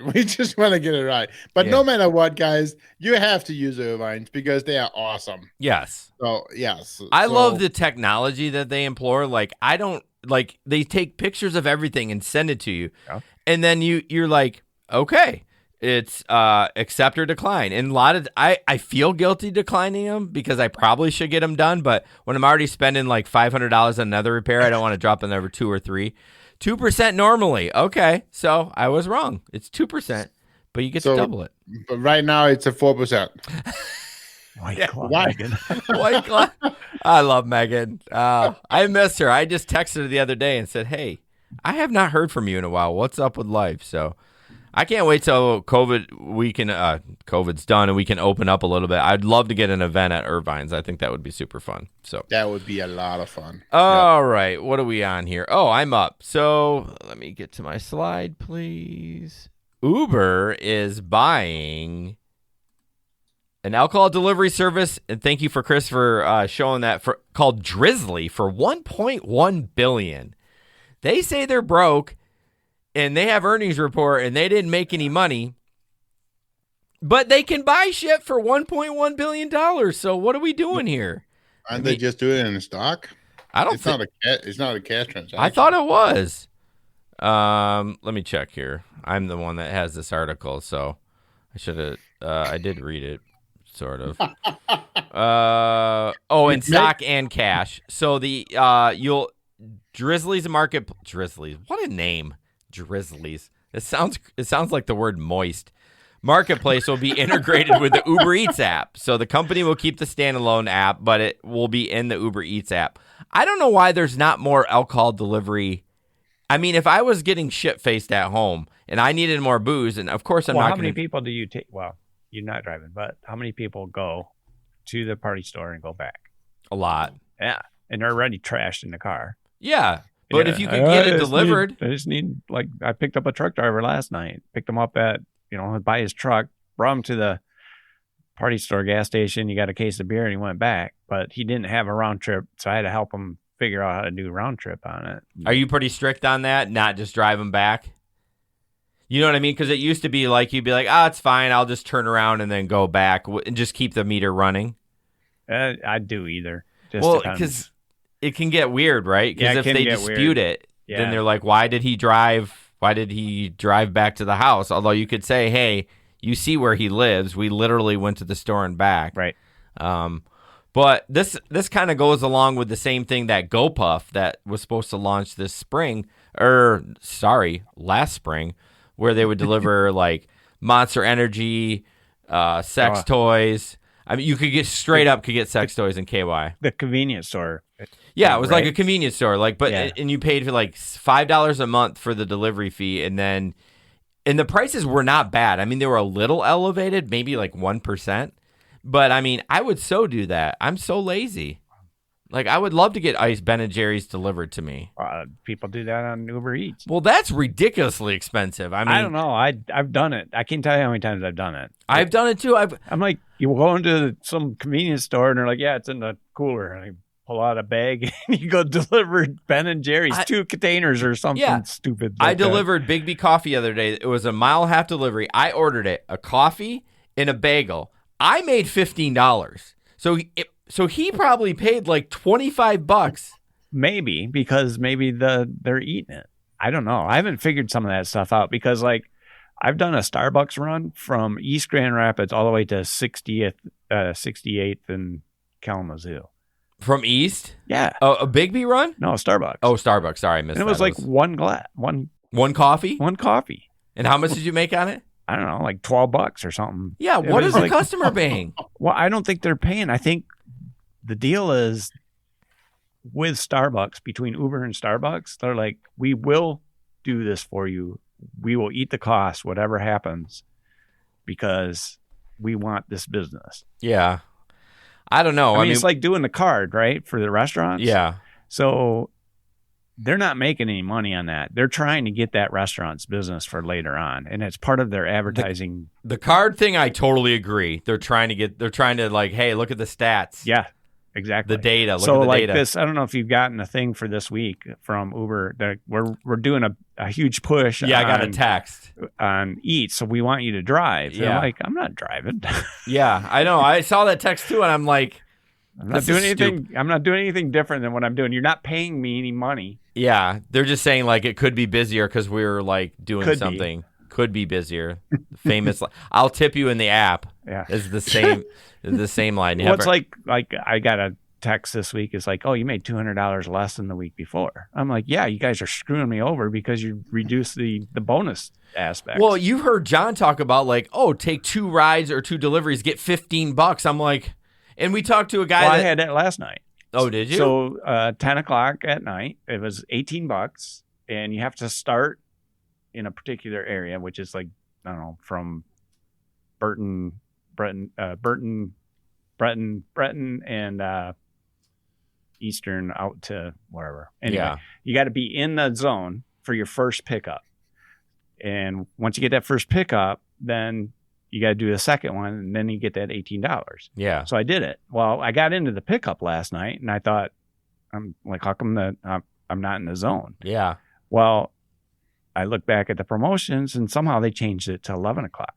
But Yeah. no matter what, guys, you have to use Irvine's because they are awesome. Yes. So yes, I love the technology that they employ. Like, I don't like, they take pictures of everything and send it to you. Yeah. And then you're like, okay, it's accept or decline. And a lot of, I feel guilty declining them because I probably should get them done. But when I'm already spending like $500 on another repair, I don't want to drop another 2 or 3. 2% normally. Okay, so I was wrong. It's 2%, but you get to double it. But right now it's a 4%. White Claw, Why? Megan. White Claw. I love Megan. I missed her. I just texted her the other day and said, hey, I have not heard from you in a while. What's up with life? So I can't wait till COVID's done and we can open up a little bit. I'd love to get an event at Irvine's. I think that would be super fun. So that would be a lot of fun. All right. What are we on here? Oh, I'm up. So let me get to my slide, please. Uber is buying an alcohol delivery service, and thank you for Chris for showing that, called Drizzly for $1.1 billion. They say they're broke, and they have earnings report, and they didn't make any money, but they can buy shit for $1.1 billion. So what are we doing here? Aren't they just doing it in stock? I don't. It's not a cash transaction. I thought it was. Let me check here. I'm the one that has this article, so I should have. I did read it. Sort of. In stock and cash. So the Drizzly's market. Drizzly's. What a name. Drizzly's. It sounds like the word moist. Marketplace will be integrated with the Uber Eats app. So the company will keep the standalone app, but it will be in the Uber Eats app. I don't know why there's not more alcohol delivery. I mean, if I was getting shit-faced at home and I needed more booze, and of course I'm not going to... How many people do you take? Well, you're not driving, but how many people go to the party store and go back? A lot. Yeah, and they're already trashed in the car. Yeah, but if you could get it delivered... I just need, like, I picked up a truck driver last night, picked him up at, by his truck, brought him to the party store gas station. He got a case of beer and he went back, but he didn't have a round trip, so I had to help him figure out how to do round trip on it. Are you pretty strict on that? Not just drive them back? You know what I mean? Because it used to be like, you'd be like, it's fine. I'll just turn around and then go back and just keep the meter running. I'd do either. Well, because it can get weird, right? Because if they dispute it, then they're like, why did he drive back to the house? Although you could say, hey, you see where he lives. We literally went to the store and back. Right. But this kind of goes along with the same thing that GoPuff that was supposed to launch this last spring, where they would deliver like Monster Energy, sex toys. I mean, you could get sex toys and KY. The convenience store. Yeah, it was like a convenience store, and you paid for like $5 a month for the delivery fee, and the prices were not bad. I mean, they were a little elevated, maybe like 1%. But I mean, I would so do that. I'm so lazy. Like, I would love to get iced Ben and Jerry's delivered to me. People do that on Uber Eats. Well, that's ridiculously expensive. I mean, I don't know. I've done it. I can't tell you how many times I've done it. I've done it too. I'm like, you go into some convenience store and they're like, yeah, it's in the cooler. And I pull out a bag and you go deliver Ben and Jerry's 2 containers or something stupid. I delivered Big B coffee the other day. It was a 1.5-mile delivery. I ordered it, a coffee and a bagel. I made $15. So he probably paid like $25. Maybe, because maybe they're eating it. I don't know. I haven't figured some of that stuff out, because like I've done a Starbucks run from East Grand Rapids all the way to 68th and Kalamazoo. From East? Yeah. A Big B run? No, Starbucks. Oh, Starbucks. Sorry, I missed that. And it was like one coffee. One coffee. And how much did you make on it? I don't know, like $12 or something. Yeah, what is the customer paying? Well, I don't think they're paying. I think the deal is with Starbucks, between Uber and Starbucks, they're like, we will do this for you. We will eat the cost, whatever happens, because we want this business. Yeah. I don't know. I mean, it's like doing the card, right, for the restaurants. Yeah. So they're not making any money on that. They're trying to get that restaurant's business for later on, and it's part of their advertising. The card thing, I totally agree. They're trying to like, hey, look at the stats. Yeah, exactly. The data. Look at the data. This, I don't know if you've gotten a thing for this week from Uber. We're doing a huge push. Yeah, I got a text on Eats, so we want you to drive. And I'm like, I'm not driving. Yeah, I know. I saw that text too, and I'm like, I'm not doing anything. I'm not doing anything different than what I'm doing. You're not paying me any money. Yeah, they're just saying like it could be busier because we were like doing something. Could be busier. Famous. I'll tip you in the app. Yeah, is the same. The same line. Well, it's like I got a text this week is like, oh, you made $200 less than the week before. I'm like, yeah, you guys are screwing me over because you reduced the bonus aspect. Well, you heard John talk about like, oh, take 2 rides or 2 deliveries, get $15. I'm like, and we talked to a guy I had that last night. Oh, did you? So 10 o'clock at night, it was $18, and you have to start in a particular area, which is like, I don't know, from Breton, and Eastern out to wherever. Anyway, you got to be in the zone for your first pickup. And once you get that first pickup, then you got to do the second one, and then you get that $18. Yeah. So I did it. Well, I got into the pickup last night, and I thought, I'm like, how come I'm not in the zone? Yeah. Well, I look back at the promotions, and somehow they changed it to 11 o'clock.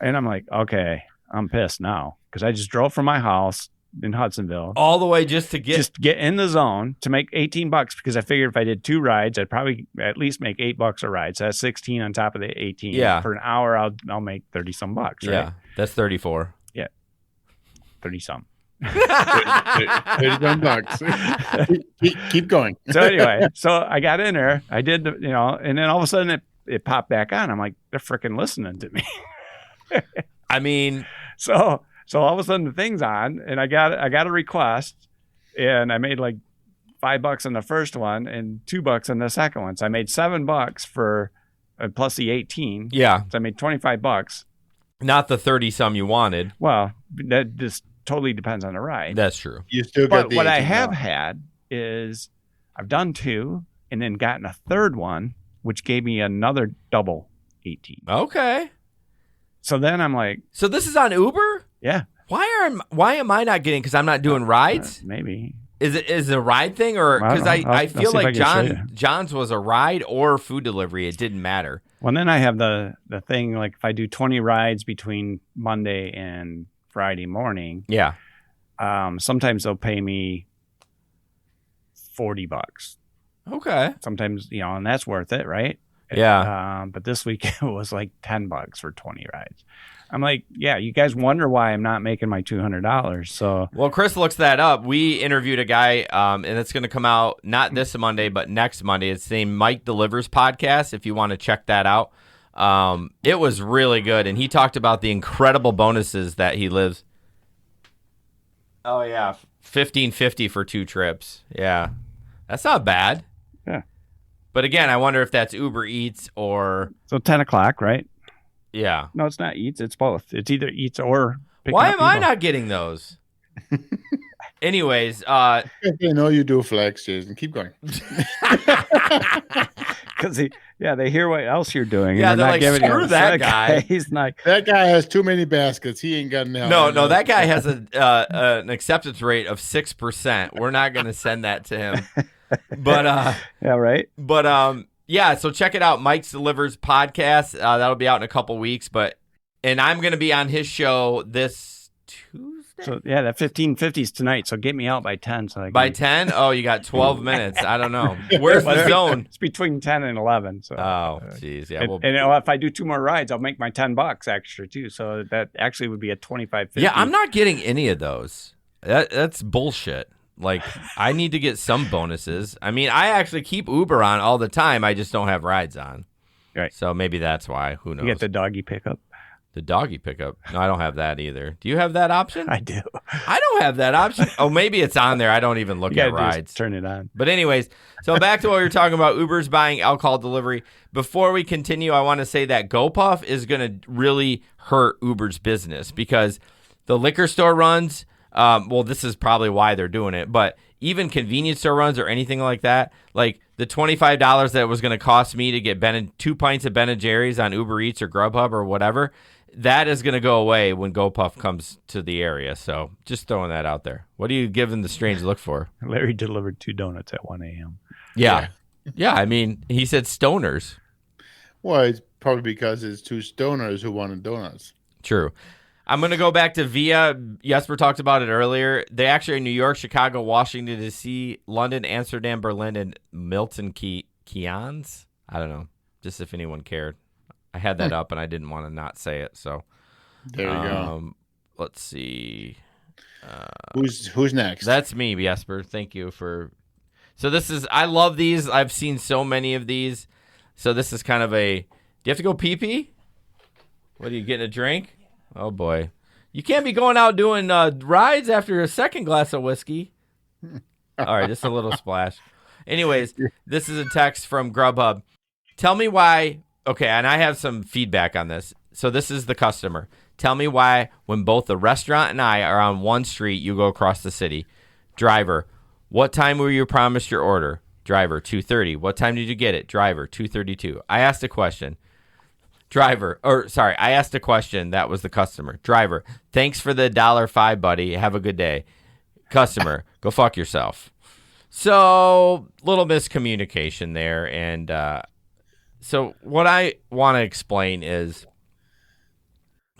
And I'm like, okay, I'm pissed now because I just drove from my house in Hudsonville all the way just to get in the zone to make $18 because I figured if I did 2 rides, I'd probably at least make $8 a ride. So that's 16 on top of the 18. Yeah. For an hour, I'll make 30 some bucks. Right? Yeah. That's 34. Yeah. 30 some. $31. Keep going. So anyway, so I got in there. I did, and then all of a sudden it popped back on. I'm like, they're freaking listening to me. I mean, so all of a sudden the thing's on, and I got a request, and I made like $5 on the first one and $2 on the second one. So I made $7 for plus the 18. Yeah. So I made $25. Not the 30 some you wanted. Well, that just totally depends on the ride. That's true. You still got But what I have had is I've done 2 and then gotten a third one, which gave me another double 18. Okay. So then I'm like, so this is on Uber? yeah. Why am I not getting? Because I'm not doing rides. Maybe. Is it a ride thing, or because I feel see if I like can show you. John's was a ride or food delivery? It didn't matter. Well, then I have the thing like if I do 20 rides between Monday and Friday morning, Yeah. sometimes they'll pay me $40. Okay. Sometimes, and that's worth it, right? Yeah. But this week it was like $10 for 20 rides. I'm like, yeah, you guys wonder why I'm not making my $200. So, Well, Chris looks that up. We interviewed a guy, and it's going to come out not this Monday, but next Monday. It's the Mike Delivers podcast, if you want to check that out. It was really good, and he talked about the incredible bonuses that he lives. Oh, yeah. $15.50 for 2 trips. Yeah. That's not bad. yeah. But again, I wonder if that's Uber Eats or... So 10 o'clock, right? Yeah. No, it's not Eats. It's both. It's either Eats or picking Why up am I people. not getting those? Anyways, They know you do flex, Jason. Keep going. Because they hear what else you're doing. Yeah, and they're not like, giving you- screw that so guy. He's like, That guy has too many baskets. He ain't got no, that guy has an acceptance rate of 6%. We're not going to send that to him. But yeah, right. yeah, so check it out, Mike's Delivers podcast. That'll be out in a couple weeks, and I'm going to be on his show this Tuesday. So yeah, that 1550's tonight. So get me out by 10. So By 10? Oh, you got 12 minutes. I don't know. Where's the zone? It's between 10 and 11. So Oh, jeez. Yeah. and if I do 2 more rides, I'll make my $10 extra too. So that actually would be a $25.50. Yeah, I'm not getting any of those. That's bullshit. Like, I need to get some bonuses. I mean, I actually keep Uber on all the time. I just don't have rides on. Right. So maybe that's why. Who knows? You get the doggy pickup. The doggy pickup. No, I don't have that either. Do you have that option? I do. I don't have that option. Oh, maybe it's on there. I don't even look You at gotta rides. turn it on. But anyways, so back to what we were talking about, Uber's buying alcohol delivery. Before we continue, I want to say that GoPuff is going to really hurt Uber's business because the liquor store runs, well, this is probably why they're doing it, but even convenience store runs or anything like that, like the $25 that it was going to cost me to get 2 pints of Ben & Jerry's on Uber Eats or Grubhub or whatever, that is going to go away when GoPuff comes to the area. So just throwing that out there. What are you giving the strange look for? Larry delivered 2 donuts at 1 a.m. Yeah. Yeah, I mean, he said stoners. Well, it's probably because it's 2 stoners who wanted donuts. True. I'm going to go back to Via. Jesper talked about it earlier. They actually are in New York, Chicago, Washington, D.C., London, Amsterdam, Berlin, and Milton Keynes. I don't know. Just if anyone cared. I had that up, and I didn't want to not say it. So There you go. Let's see. Who's next? That's me, Jesper. Thank you for. So this is. I love these. I've seen so many of these. So this is kind of a. Do you have to go pee pee? What are you getting a drink? Oh boy, you can't be going out doing rides after a second glass of whiskey. All right, just a little splash. Anyways, this is a text from Grubhub. Tell me why. Okay, and I have some feedback on this. So this is the customer. Tell me why when both the restaurant and I are on one street, you go across the city. Driver, what time were you promised your order? Driver, 2:30. What time did you get it? Driver, 2:32. I asked a question. I asked a question. That was the customer. Driver, thanks for the $1.05, buddy. Have a good day. Customer, go fuck yourself. So, little miscommunication there. And so what I want to explain is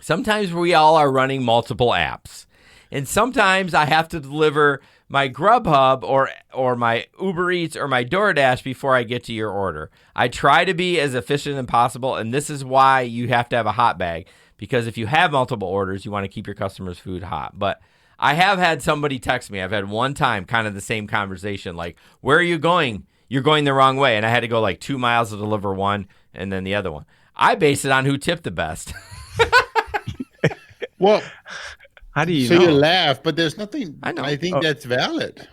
sometimes we all are running multiple apps. And sometimes I have to deliver my Grubhub or my Uber Eats or my DoorDash before I get to your order. I try to be as efficient as possible, and this is why you have to have a hot bag. Because if you have multiple orders, you want to keep your customers' food hot. But I have had somebody text me. I've had one time kind of the same conversation, like, where are you going? You're going the wrong way. And I had to go like 2 miles to deliver one and then the other one. I base it on who tipped the best. Well, How do you so know? you laugh, but there's nothing. I know. I think that's valid.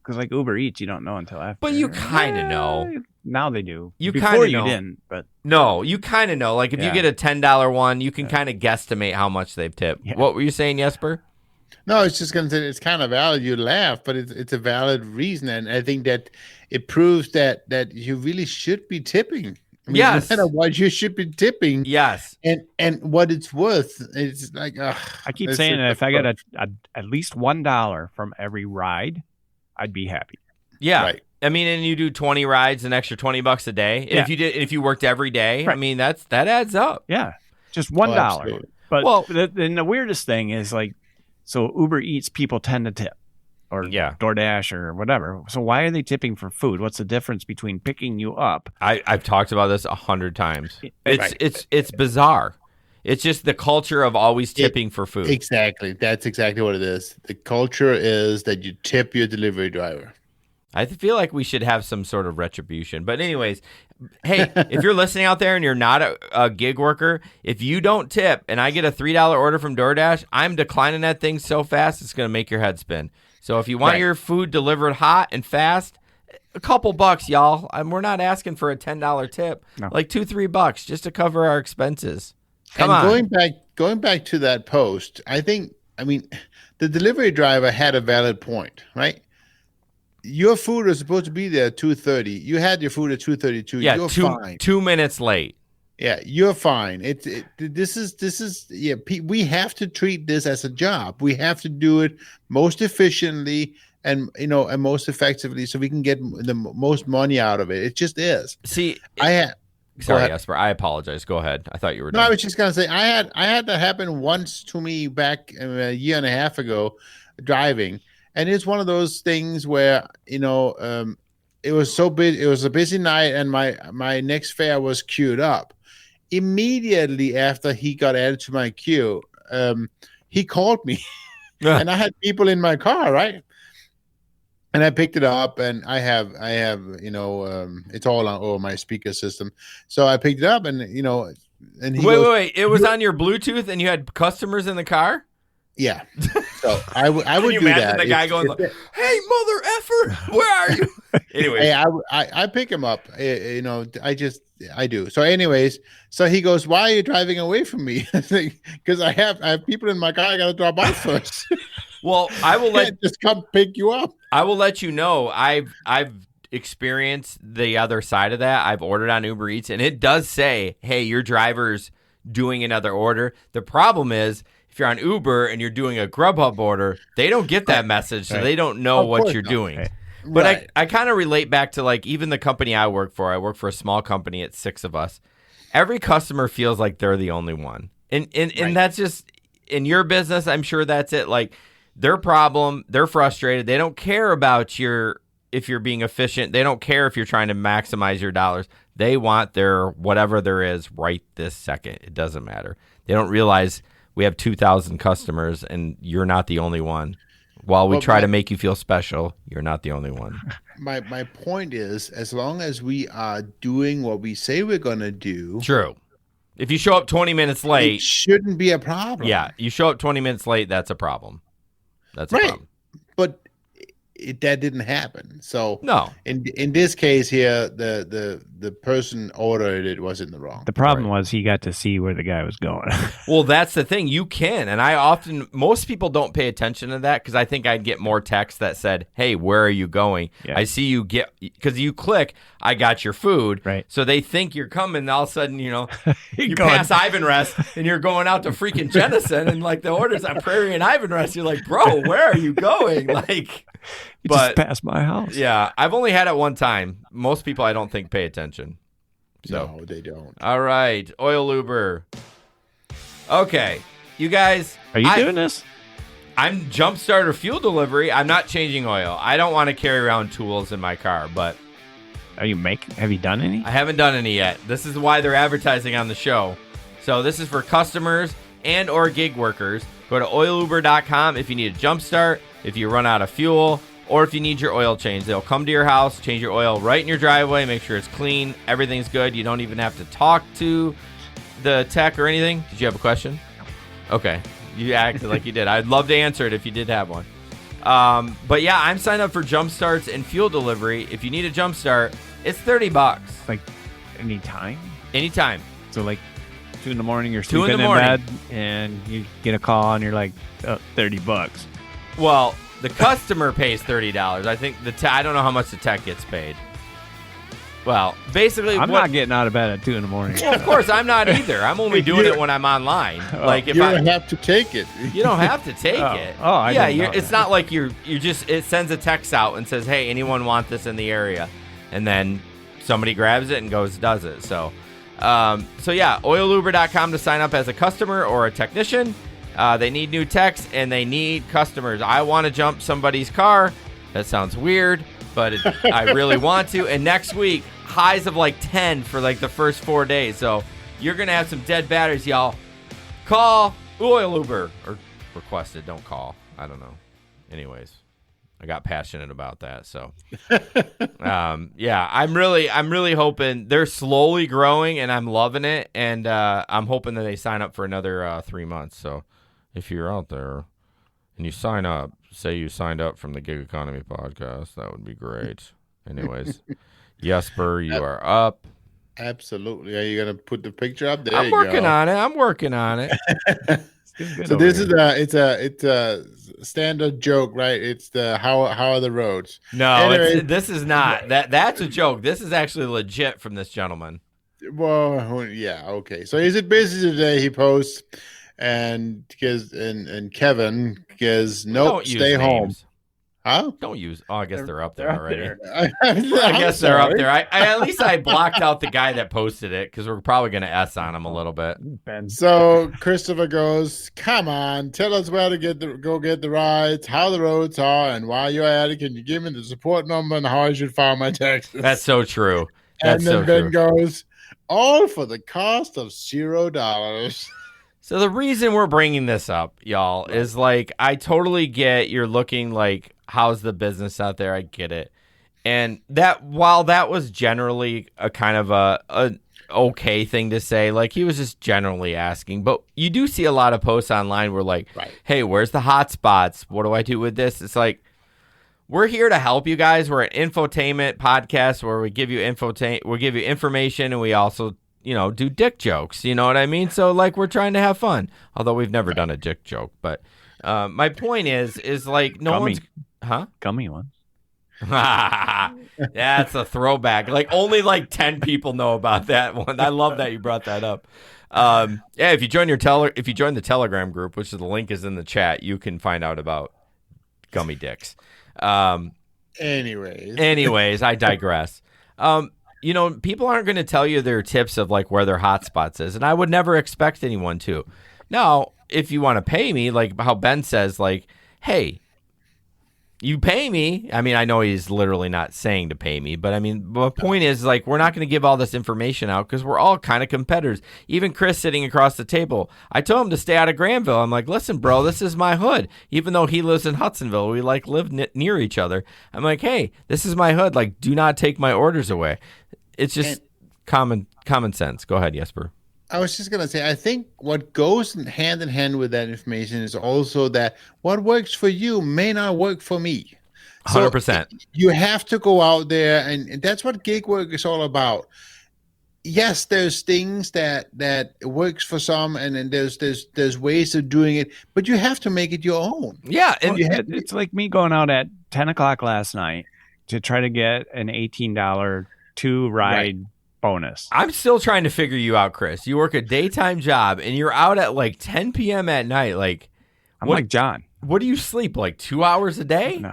Because like Uber Eats, you don't know until after. But you kind of know. Now they do. You Before kinda you know. didn't, but No, you kind of know. Like if you Yeah. get a $10 one, you can kind of guesstimate how much they've tipped. Yeah. What were you saying, Jesper? No, it's just going to say it's kind of valid. You laugh, but it's a valid reason, and I think that it proves that you really should be tipping. I mean, Yes. no matter what, you should be tipping. Yes. And what it's worth, it's like I keep saying that if I get at least $1 from every ride, I'd be happy. Yeah. Right. I mean, and you do 20 rides, an extra $20 a day. And Yeah. if you worked every day, I Right. mean, that adds up. Yeah, just $1. absolutely. But Well- then the weirdest thing is like, so Uber Eats people tend to tip, or Yeah. DoorDash or whatever. So why are they tipping for food? What's the difference between picking you up? I've talked about this 100 times. Right. It's bizarre. It's just the culture of always tipping for food. Exactly. That's exactly what it is. The culture is that you tip your delivery driver. I feel like we should have some sort of retribution. But anyways, hey, if you're listening out there and you're not a gig worker, if you don't tip and I get a $3 order from DoorDash, I'm declining that thing so fast it's going to make your head spin. So if you want Right. your food delivered hot and fast, a couple bucks, y'all. We're not asking for a $10 tip. No. Like $2-3 just to cover our expenses. Come and on. going back to that post, I mean, the delivery driver had a valid point, right? Your food is supposed to be there at 2:30. You had your food at 2:32. Yeah, You're fine. 2 minutes late. Yeah, you're fine. This is we have to treat this as a job. We have to do it most efficiently and most effectively so we can get the most money out of it. It just is. See, Sorry, sorry, Jesper. I apologize. Go ahead. I thought you were No, I done. was just gonna say I had that happen once to me back a year and a half ago, driving, and it's one of those things where it was so busy. It was a busy night, and my next fare was queued up. Immediately after he got added to my queue, he called me, and I had people in my car, right? And I picked it up, and I have it's all on my speaker system. So I picked it up, and and he goes, Wait. It was on your Bluetooth and you had customers in the car? yeah. So I would Can you do imagine that. the guy If- going if like, hey, mother effer, where are you? Anyways. Hey, I pick him up. I do. So, anyways, so he goes, "Why are you driving away from me?" Because I have people in my car. I got to drop off first. Well, I will let just come pick you up. you know I've experienced the other side of that. I've ordered on Uber Eats and it does say, "Hey, your driver's doing another order." The problem is if you're on Uber and you're doing a Grubhub order, they don't get that message, so Right. they don't know Of what course you're not. doing. Right. But Right. I kind of relate back to like even the company I work for. I work for a small company. It's 6 of us. Every customer feels like they're the only one. And Right. that's just in your business. I'm sure that's it. Like their problem, they're frustrated. They don't care about if you're being efficient. They don't care if you're trying to maximize your dollars. They want their whatever there is right this second. It doesn't matter. They don't realize we have 2,000 customers and you're not the only one. While we But try to make you feel special, you're not the only one. My point is, as long as we are doing what we say we're going to do, True. If you show up 20 minutes late, it shouldn't be a problem. yeah, you show up 20 minutes late, that's a problem. That's a Right. problem. But that didn't happen. So No. in this case here, the person ordered it was in the wrong. The problem was he got to see where the guy was going. Well, that's the thing. You can. And most people don't pay attention to that because I think I'd get more texts that said, hey, where are you going? Yeah. I see you because you click, I got your food. Right. So they think you're coming. And all of a sudden, you Going- pass Ivan Rest and you're going out to freaking Jenison and like the order's on Prairie and Ivan Rest. You're like, bro, where are you going? Like, You but just passed my house. yeah, I've only had it one time. Most people I don't think pay attention. So. No, they don't. All right, oil luber. Okay, you guys. Are you doing this? I'm jump starter fuel delivery. I'm not changing oil. I don't want to carry around tools in my car, but Have you done any? I haven't done any yet. This is why they're advertising on the show. So this is for customers and or gig workers. Go to oiluber.com if you need a jump start, if you run out of fuel, or if you need your oil change. They'll come to your house, change your oil right in your driveway, make sure it's clean, everything's good. You don't even have to talk to the tech or anything. Did you have a question? Okay. You acted like you did. I'd love to answer it if you did have one. But yeah, I'm signed up for jump starts and fuel delivery. If you need a jump start, it's $30. Like anytime? Anytime. So like 2 in the morning, you're 2 in sleeping the in morning. bed and you get a call and you're like, oh, $30. Well, the customer pays $30. I think I don't know how much the tech gets paid. Well, basically, I'm not getting out of bed at 2 in the morning. Well, of course, I'm not either. I'm only doing it when I'm online. Like if You don't have to take it. you don't have to take it. Oh, I yeah. didn't know It's not like you just. It sends a text out and says, "Hey, anyone want this in the area?" And then somebody grabs it and does it. So yeah, oiluber.com to sign up as a customer or a technician. They need new techs and they need customers. I want to jump somebody's car. That sounds weird, but I really want to. And next week, highs of like 10 for like the first 4 days. So you're going to have some dead batteries, y'all. Call Oil Uber or request it. Don't call. I don't know. Anyways, I got passionate about that. So yeah, I'm really hoping they're slowly growing and I'm loving it. And I'm hoping that they sign up for another 3 months. So if you're out there and you sign up, say you signed up from the Gig Economy podcast, that would be great. Anyways, Jesper, you are up. Absolutely. Are you gonna put the picture up there? I'm working on it. So this is it's a standard joke, right? It's the how are the roads? No, Anyway. this is not. That's a joke. This is actually legit from this gentleman. Well, yeah, okay. So he's at busy today. He posts and Kevin goes, nope, Don't use stay home. names. Huh? Don't use. Oh, I guess they're up there They're up already. there. I guess they're up there. I at least I blocked out the guy that posted it because we're probably gonna S on him a little bit. Ben. So Christopher goes, come on, tell us where to go get the rides, how the roads are, and while you're at it, can you give me the support number and how I should file my taxes? That's so true. and That's then so Ben true. goes, all for the cost of $0. So the reason we're bringing this up, y'all, is like I totally get you're looking like how's the business out there. I get it, and that while that was generally a kind of a okay thing to say, like he was just generally asking. But you do see a lot of posts online where like, Right. hey, where's the hot spots? What do I do with this? It's like we're here to help you guys. We're an infotainment podcast where we give you information, and we also do dick jokes. You know what I mean? So like we're trying to have fun. Although we've never done a dick joke, but my point is like no Gummy. one's huh? Gummy one. That's a throwback. Like only like 10 people know about that one. I love that you brought that up. Yeah, if you join the Telegram group, which the link is in the chat, you can find out about gummy dicks. Anyways, I digress. People aren't going to tell you their tips of like where their hot spots is, and I would never expect anyone to. Now, if you want to pay me, like how Ben says, like, hey, You pay me. I mean, I know he's literally not saying to pay me, but I mean, the point is, like, we're not going to give all this information out because we're all kind of competitors. Even Chris sitting across the table, I told him to stay out of Granville. I'm like, listen, bro, this is my hood. Even though he lives in Hudsonville, we like live near each other. I'm like, hey, this is my hood. Like, do not take my orders away. It's just common sense. Go ahead, Jesper. I was just going to say, I think what goes hand in hand with that information is also that what works for you may not work for me. 100%. You have to go out there, and that's what gig work is all about. Yes, there's things that works for some, and then there's ways of doing it, but you have to make it your own. Yeah, and it's like me going out at 10 o'clock last night to try to get an $18 two-ride bonus. I'm still trying to figure you out, Chris. You work a daytime job, and you're out at like 10 p.m. at night. Like, I'm like John. What do you sleep, like 2 hours a day? No,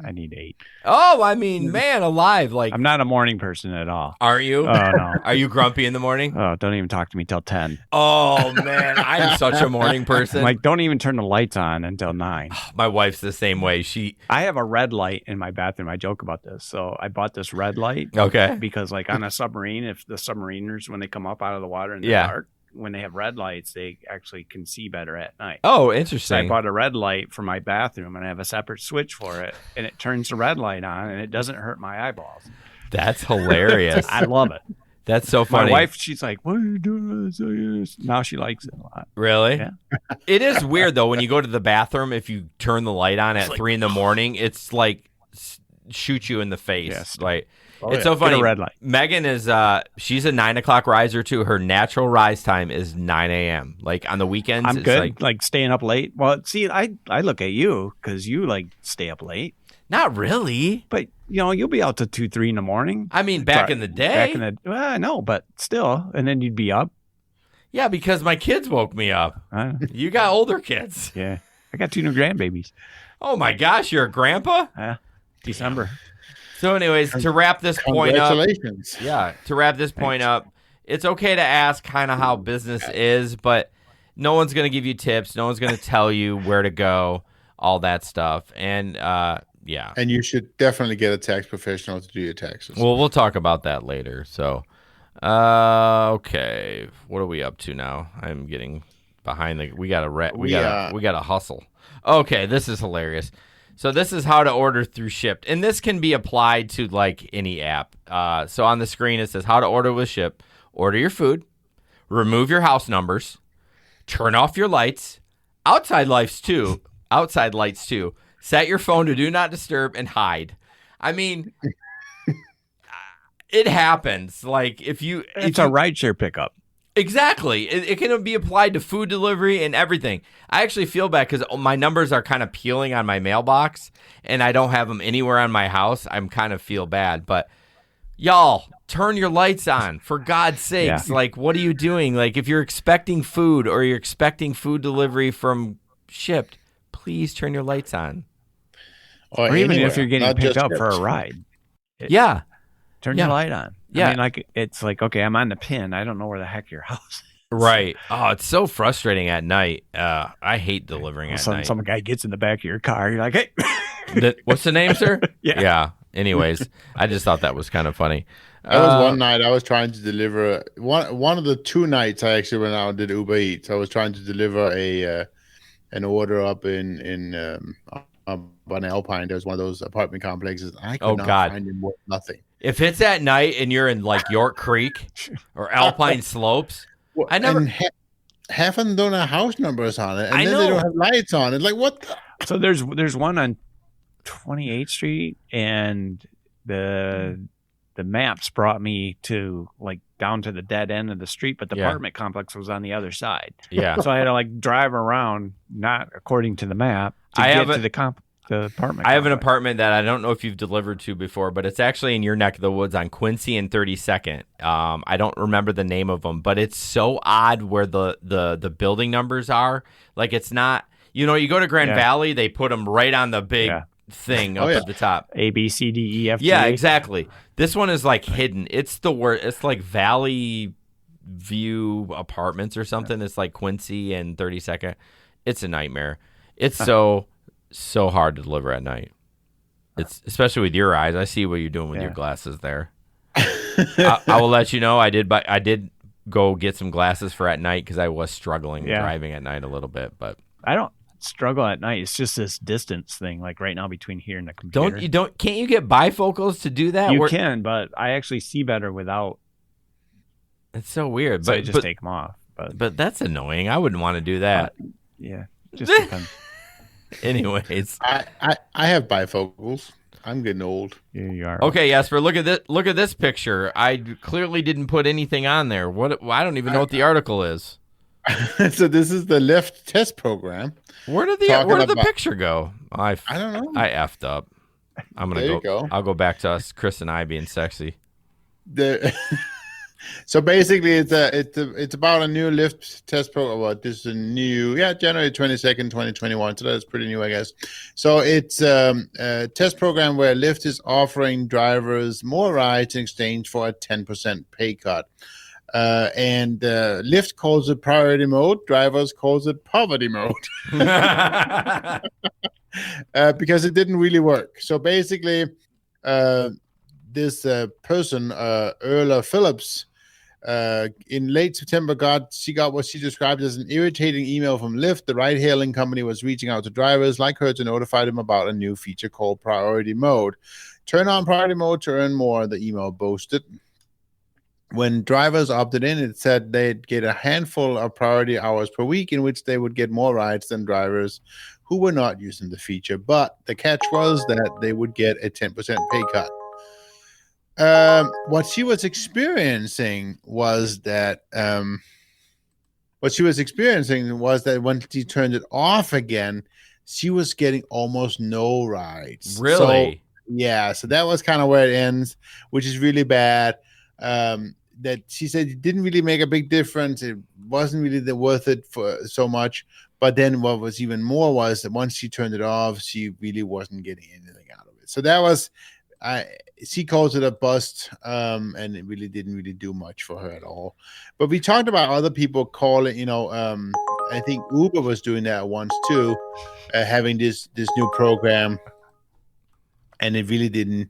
I need 8. Oh, I mean, man alive. Like, I'm not a morning person at all. Aren't you? Oh, no. Are you grumpy in the morning? Oh, don't even talk to me till 10. Oh, man. I'm such a morning person. Like, don't even turn the lights on until 9. My wife's the same way. I have a red light in my bathroom. I joke about this. So I bought this red light. Okay. Because, like, on a submarine, if the submariners, when they come up out of the water in the dark, when they have red lights, they actually can see better at night. Oh, interesting. So I bought a red light for my bathroom, and I have a separate switch for it, and it turns the red light on, and it doesn't hurt my eyeballs. That's hilarious. I love it. That's so funny. My wife, she's like, what are you doing? Now she likes it a lot. Really? Yeah. It is weird, though, when you go to the bathroom, if you turn the light on at 3 in the morning, it's like shoot you in the face. Yes. Like, it's so funny. Get a red light. Megan is she's a 9 o'clock riser too. Her natural rise time is 9 a.m. Like on the weekends. I'm it's good. Like staying up late. Well, see, I look at you because you like stay up late. Not really. But you'll be out to 2, 3 in the morning. I mean, back in the day. Well, no, but still, and then you'd be up. Yeah, because my kids woke me up. You got older kids. Yeah, I got 2 new grandbabies. Oh my gosh, you're a grandpa? December. So anyways, to wrap this point up. Congratulations. Yeah, to wrap this point up, it's okay to ask kind of how business is, but no one's going to give you tips. No one's going to tell you where to go, all that stuff. And yeah. And you should definitely get a tax professional to do your taxes. Well, we'll talk about that later. So, okay. What are we up to now? I'm getting behind we got to hustle. Okay, this is hilarious. So this is how to order through Shipt. And this can be applied to like any app. So on the screen it says how to order with Shipt. Order your food, remove your house numbers, turn off your lights, outside lights too, set your phone to do not disturb and hide. I mean, it happens. Like it's a rideshare pickup. Exactly. It can be applied to food delivery and everything. I actually feel bad because my numbers are kind of peeling on my mailbox and I don't have them anywhere on my house. I'm kind of feel bad. But y'all, turn your lights on for God's sakes. Yeah. Like, what are you doing? Like, if you're expecting food or you're expecting food delivery from Shipt, please turn your lights on. Or even if you're getting picked up for a ride. Turn your light on. Yeah. I mean, like, it's like, okay, I'm on the pin. I don't know where the heck your house is. Right. Oh, it's so frustrating at night. I hate delivering at night. Some guy gets in the back of your car. You're like, hey. What's the name, sir? Yeah. Anyways, I just thought that was kind of funny. That was one night I was trying to deliver. One of the 2 nights I actually went out and did Uber Eats. I was trying to deliver an order up in on Alpine. There was one of those apartment complexes. I could not find him worth nothing. If it's at night and you're in like York Creek or Alpine Slopes, well, I never. Half of them don't have house numbers on it, and then they don't have lights on it. Like what? So there's one on 28th Street, and the maps brought me to like down to the dead end of the street, but the apartment complex was on the other side. Yeah. So I had to like drive around, not according to the map, to get to the apartment. I have an apartment that I don't know if you've delivered to before, but it's actually in your neck of the woods on Quincy and 32nd. I don't remember the name of them, but it's so odd where the building numbers are. Like it's not, you go to Grand Valley, they put them right on the big thing up at the top. A, B, C, D, E, F, G. Yeah, exactly. This one is like hidden. It's the worst. It's like Valley View Apartments or something. It's like Quincy and 32nd. It's a nightmare. It's so hard to deliver at night. It's especially with your eyes. I see what you're doing with your glasses there. I will let you know. I did go get some glasses for at night because I was struggling driving at night a little bit. But I don't struggle at night. It's just this distance thing, like right now between here and the computer. Can't you get bifocals to do that? You can, but I actually see better without. It's so weird. So I just take them off. But that's annoying. I wouldn't want to do that. Just depends. Anyways, I have bifocals. I'm getting old. Yeah, you are. Okay, Jesper, look at this picture. I clearly didn't put anything on there. I don't even know what the article is. So this is the Lyft test program. Where did the picture go? I don't know. I effed up. I'm gonna go. I'll go back to us, Chris and I being sexy. So basically, it's about a new Lyft test program. Well, this is a new, January 22nd, 2021. So that's pretty new, I guess. So it's a test program where Lyft is offering drivers more rides in exchange for a 10% pay cut. And Lyft calls it priority mode. Drivers calls it poverty mode. Because it didn't really work. So basically, this person, Erla Phillips, in late September, she got what she described as an irritating email from Lyft. The ride-hailing company was reaching out to drivers like her to notify them about a new feature called priority mode. Turn on priority mode to earn more, the email boasted. When drivers opted in, it said they'd get a handful of priority hours per week in which they would get more rides than drivers who were not using the feature. But the catch was that they would get a 10% pay cut. What she was experiencing was that when she turned it off again, she was getting almost no rides. Really? So that was kind of where it ends, which is really bad. That she said it didn't really make a big difference. It wasn't really worth it for so much. But then what was even more was that once she turned it off, she really wasn't getting anything out of it. So that was, she calls it a bust, and it really didn't really do much for her at all. But we talked about other people calling, I think Uber was doing that once too, having this new program, and it really didn't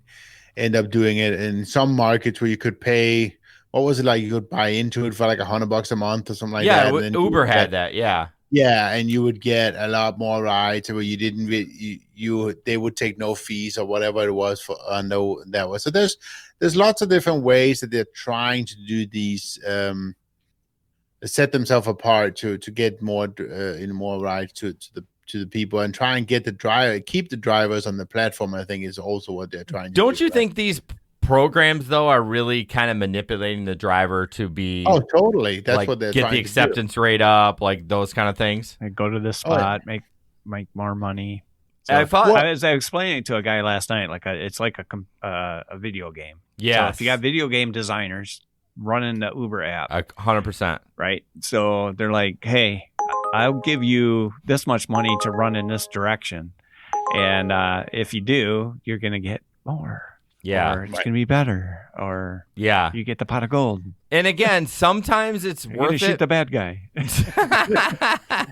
end up doing it. In some markets where you could pay, what was it like? You could buy into it for like $100 a month or something like that. Yeah, Uber had that. Yeah. Yeah, and you would get a lot more rides where you didn't they would take no fees or whatever it was for that was. So there's lots of different ways that they're trying to do these set themselves apart to get more more rides to the people and try and keep the drivers on the platform. I think is also what they're trying to do. Don't you think these programs though are really kind of manipulating the driver to be totally that's like, what they're get trying the to acceptance rate up, like those kind of things? They go to this spot, make more money. So I was explaining it to a guy last night, it's like a video game. Yeah, so if you got video game designers running the Uber app, 100%, right? So they're like, hey, I'll give you this much money to run in this direction, and if you do, you're gonna get more. Yeah, or it's going to be better, or you get the pot of gold. And again, sometimes it's worth it. Shoot the bad guy,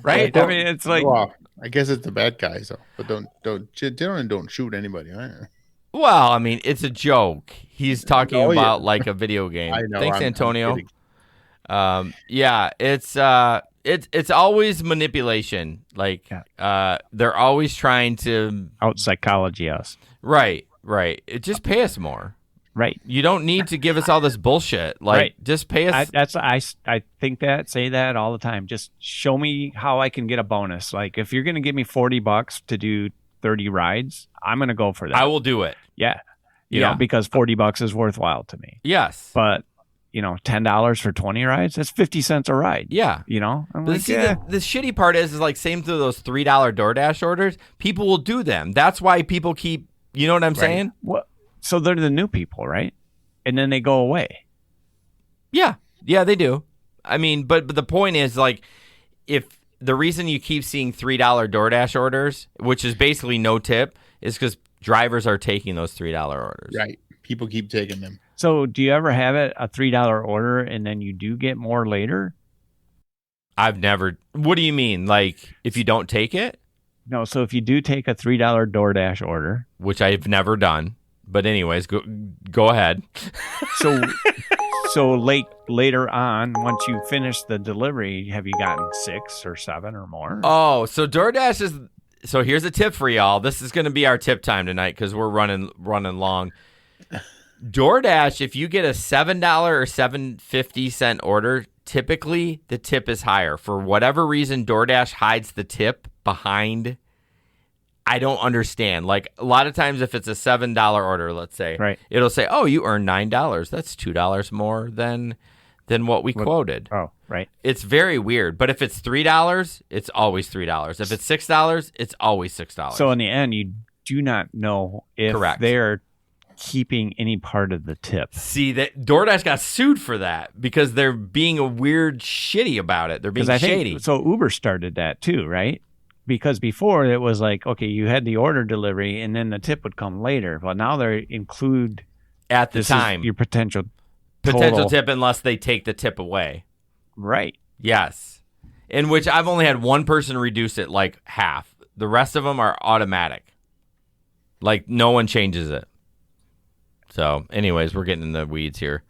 right? I mean, it's like, well, I guess it's the bad guys, though. But don't shoot anybody. Right? Well, I mean, it's a joke. He's talking about like a video game. I know. Thanks, Antonio. It's always manipulation. Like they're always trying to out psychology us. Right. Just pay us more. Right. You don't need to give us all this bullshit. Like, just pay us. I think say that all the time. Just show me how I can get a bonus. Like, if you're going to give me $40 to do 30 rides, I'm going to go for that. I will do it. Yeah. You know, because $40 is worthwhile to me. Yes. But, $10 for 20 rides, that's 50 cents a ride. Yeah. I'm but like, the shitty part is like same through those $3 DoorDash orders. People will do them. That's why people keep, you know what I'm saying? Well, so they're the new people, right? And then they go away. Yeah, they do. I mean, but the point is, like, if the reason you keep seeing $3 DoorDash orders, which is basically no tip, is because drivers are taking those $3 orders. Right. People keep taking them. So do you ever have a $3 order and then you do get more later? I've never. What do you mean? Like, if you don't take it? No, so if you do take a $3 DoorDash order, which I've never done, but anyways, go ahead. So later on, once you finish the delivery, have you gotten 6 or 7 or more? Oh, so DoorDash is. So here's a tip for y'all. This is going to be our tip time tonight because we're running long. DoorDash, if you get a $7 or $7.50 order, typically the tip is higher. For whatever reason, DoorDash hides the tip behind. I don't understand. Like a lot of times if it's a $7 order, let's say, right, it'll say, oh, you earned $9. That's $2 more than what we quoted. Oh, right. It's very weird. But if it's $3, it's always $3. If it's $6, it's always $6. So in the end, you do not know if they're keeping any part of the tip. See, that DoorDash got sued for that because they're being a weird shitty about it. They're being shady. So Uber started that too, right? Because before it was like, okay, you had the order delivery and then the tip would come later. But now they include at the time your potential tip unless they take the tip away. Right. Yes. In which I've only had one person reduce it like half. The rest of them are automatic. Like no one changes it. So anyways, we're getting in the weeds here.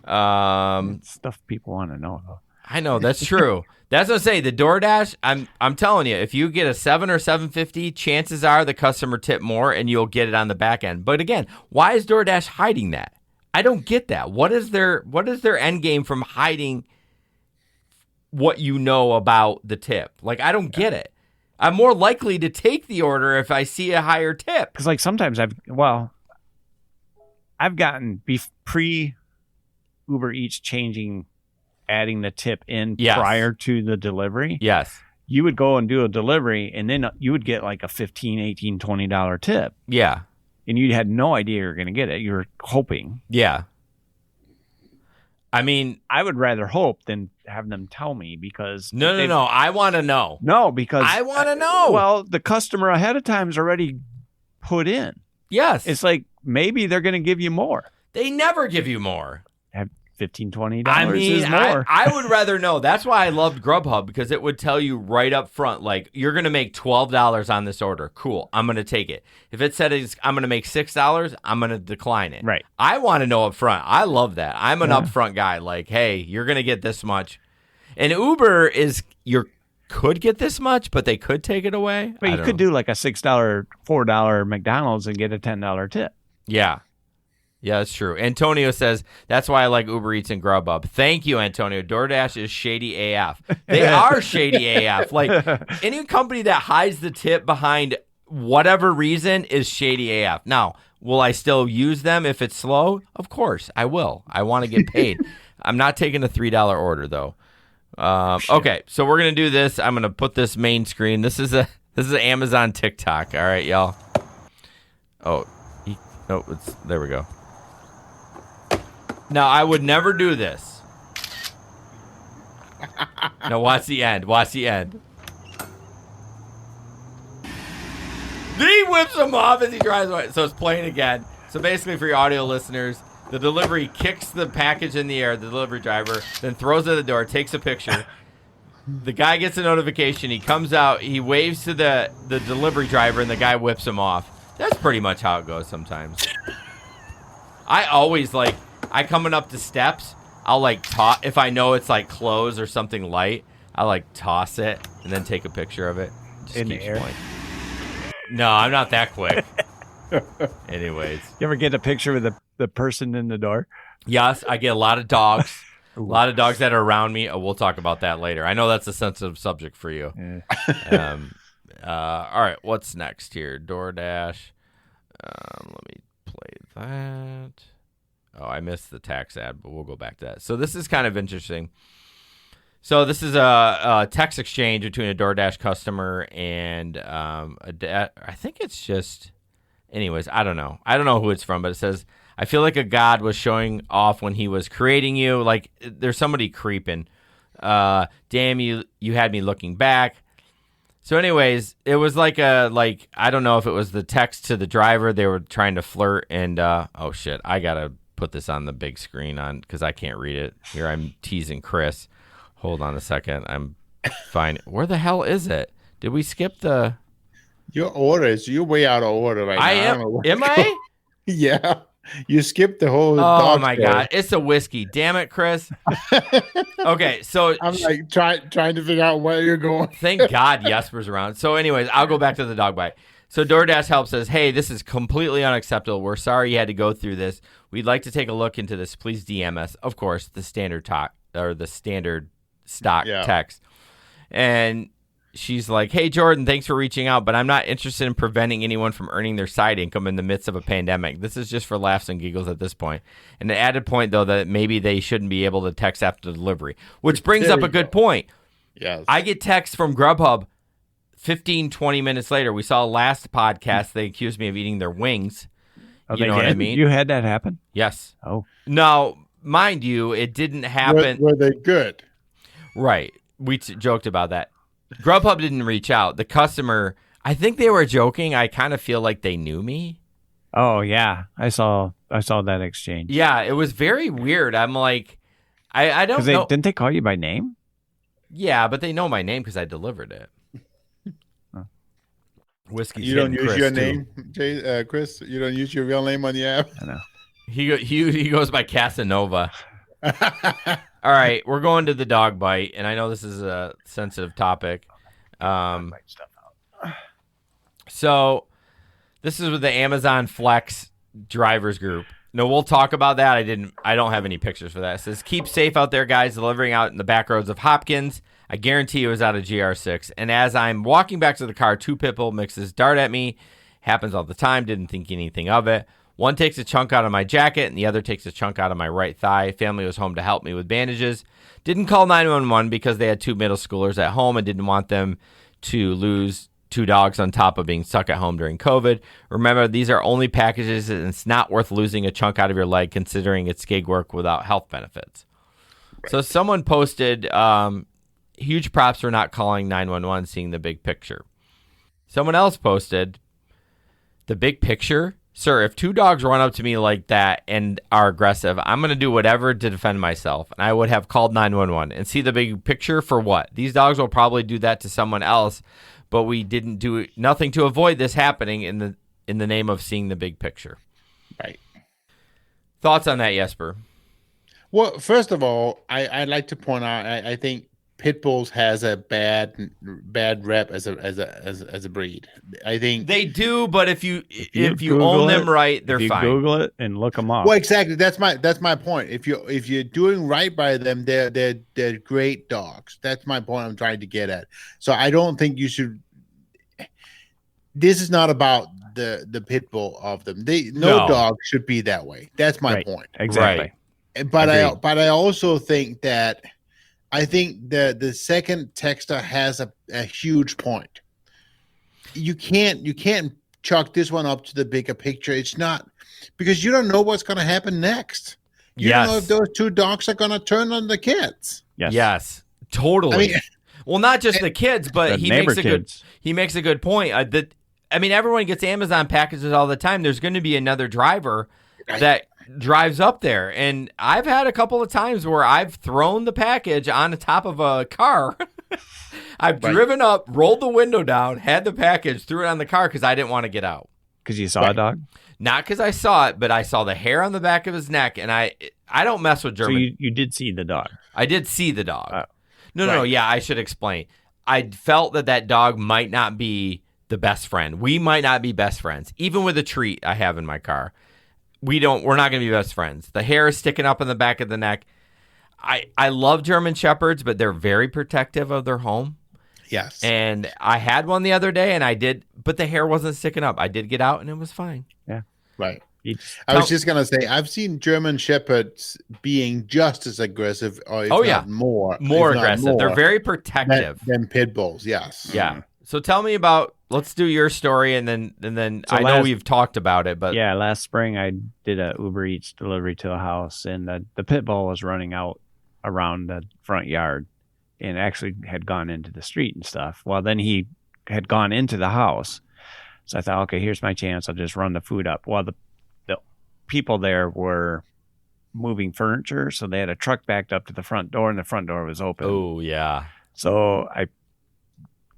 Stuff people want to know though. I know, that's true. That's what I say. The DoorDash, I'm telling you, if you get a $7 or $7.50, chances are the customer tip more and you'll get it on the back end. But again, why is DoorDash hiding that? I don't get that. What is their end game from hiding what you know about the tip? Like, I don't get it. I'm more likely to take the order if I see a higher tip. Because like sometimes I've gotten pre Uber Eats adding the tip in prior to the delivery. Yes. You would go and do a delivery and then you would get like a $15, $18, $20 tip. Yeah. And you had no idea you were going to get it. You were hoping. Yeah. I mean, I would rather hope than have them tell me because... No. I want to know. No, because... I want to know. Well, the customer ahead of time is already put in. Yes. It's like maybe they're going to give you more. They never give you more. $15, $20 I mean, is more. I would rather know. That's why I loved Grubhub because it would tell you right up front, like, you're going to make $12 on this order. Cool. I'm going to take it. If it said I'm going to make $6, I'm going to decline it. Right. I want to know up front. I love that. I'm an upfront guy. Like, hey, you're going to get this much. And Uber is, could get this much, but they could take it away. But you could do like a $6, $4 McDonald's and get a $10 tip. Yeah. Yeah, that's true. Antonio says, that's why I like Uber Eats and Grubhub. Thank you, Antonio. DoorDash is shady AF. They are shady AF. Like, any company that hides the tip behind whatever reason is shady AF. Now, will I still use them if it's slow? Of course, I will. I want to get paid. I'm not taking a $3 order, though. Okay, so we're going to do this. I'm going to put this main screen. This is an Amazon TikTok. All right, y'all. There we go. Now, I would never do this. Now, watch the end. Watch the end. He whips him off as he drives away. So it's playing again. So basically, for your audio listeners, the delivery kicks the package in the air, the delivery driver, then throws it at the door, takes a picture. The guy gets a notification. He comes out. He waves to the delivery driver, and the guy whips him off. That's pretty much how it goes sometimes. I always I coming up the steps, I'll toss, if I know it's clothes or something light, I'll toss it and then take a picture of it. Just in the air? Going. No, I'm not that quick. Anyways. You ever get a picture of the person in the door? Yes, I get a lot of dogs. A lot of dogs that are around me. We'll talk about that later. I know that's a sensitive subject for you. Yeah. All right, what's next here? DoorDash. Let me play that. Oh, I missed the tax ad, but we'll go back to that. So this is kind of interesting. So this is a text exchange between a DoorDash customer and I think it's just, anyways, I don't know. I don't know who it's from, but it says, I feel like a god was showing off when he was creating you. Like, there's somebody creeping. Damn, you had me looking back. So anyways, it was I don't know if it was the text to the driver. They were trying to flirt and, oh shit, I got to put this on the big screen because I can't read it. Here I'm teasing Chris. Hold on a second. I'm fine. Where the hell is it? Did we skip the... You're way out of order right now. I don't know am. what's Am going- I? Yeah. You skipped the whole Oh dog my story. God. It's a whiskey. Damn it, Chris. Okay. So I'm like trying to figure out where you're going. thank God Jesper's around. So anyways, I'll go back to the dog bite. So DoorDash Help says, hey, this is completely unacceptable. We're sorry you had to go through this. We'd like to take a look into this. Please DM us. Of course, the standard talk or the standard stock text. And she's like, hey, Jordan, thanks for reaching out, but I'm not interested in preventing anyone from earning their side income in the midst of a pandemic. This is just for laughs and giggles at this point. And the added point, though, that maybe they shouldn't be able to text after delivery, which brings up a good point. Yes. I get texts from Grubhub 15, 20 minutes later. We saw last podcast, they accused me of eating their wings. You know what I mean? You had that happen? Yes. Oh. Now, mind you, it didn't happen. Were they good? Right. We joked about that. Grubhub didn't reach out. The customer, I think they were joking. I kind of feel like they knew me. Oh yeah, I saw that exchange. Yeah, it was very weird. I'm like, I don't know. Didn't they call you by name? Yeah, but they know my name because I delivered it. Huh. Whiskey's You don't hitting use Chris, your too. name, Chris? You don't use your real name on the app? I know. He goes by Casanova. All right, we're going to the dog bite, and I know this is a sensitive topic. So this is with the Amazon Flex drivers group. No, we'll talk about that. I don't have any pictures for that. It says, keep safe out there, guys, delivering out in the back roads of Hopkins. I guarantee it was out of GR6. And as I'm walking back to the car, 2 pit bull mixes dart at me. Happens all the time. Didn't think anything of it. One takes a chunk out of my jacket, and the other takes a chunk out of my right thigh. Family was home to help me with bandages. Didn't call 911 because they had 2 middle schoolers at home and didn't want them to lose 2 dogs on top of being stuck at home during COVID. Remember, these are only packages, and it's not worth losing a chunk out of your leg considering it's gig work without health benefits. Right. So someone posted, huge props for not calling 911, seeing the big picture. Someone else posted, the big picture? Sir, if 2 dogs run up to me like that and are aggressive, I'm going to do whatever to defend myself. And I would have called 911. And see the big picture for what? These dogs will probably do that to someone else, but we didn't do nothing to avoid this happening in the name of seeing the big picture. Right. Thoughts on that, Jesper? Well, first of all, I'd like to point out I think pit bulls has a bad rep as a breed. I think they do, but if you Google own them right, they're if you fine. Google it and look them up. Well, exactly. That's my point. If you're doing right by them, they're great dogs. That's my point. I'm trying to get at. So I don't think you should. This is not about the pit bull of them. No dog should be that way. That's my point. Exactly. Right. But I also think that. I think the second texter has a huge point. You can't chalk this one up to the bigger picture. It's not because you don't know what's going to happen next. You don't know if those 2 dogs are going to turn on the kids. Yes, totally. Well, not just the kids, but he makes a good point. Everyone gets Amazon packages all the time. There's going to be another driver that drives up there, and I've had a couple of times where I've thrown the package on the top of a car. I've driven up, rolled the window down, had the package, threw it on the car because I didn't want to get out. Because you saw a dog? Not because I saw it, but I saw the hair on the back of his neck, and I don't mess with German. So you did see the dog? I did see the dog. No, I should explain. I felt that dog might not be the best friend. We might not be best friends, even with a treat I have in my car. We're not going to be best friends. The hair is sticking up in the back of the neck. I love German Shepherds, but they're very protective of their home. Yes. And I had one the other day, and but the hair wasn't sticking up. I did get out, and it was fine. Yeah. Right. I was just going to say, I've seen German Shepherds being just as aggressive, or if not more aggressive. They're very protective than pit bulls. Yes. Yeah. So tell me about. Let's do your story, and then I know we've talked about it, but yeah, last spring I did a Uber Eats delivery to a house, and the pit bull was running out around the front yard, and actually had gone into the street and stuff. Well, then he had gone into the house, so I thought, okay, here's my chance. I'll just run the food up. Well, the people there were moving furniture, so they had a truck backed up to the front door, and the front door was open. Oh yeah. So I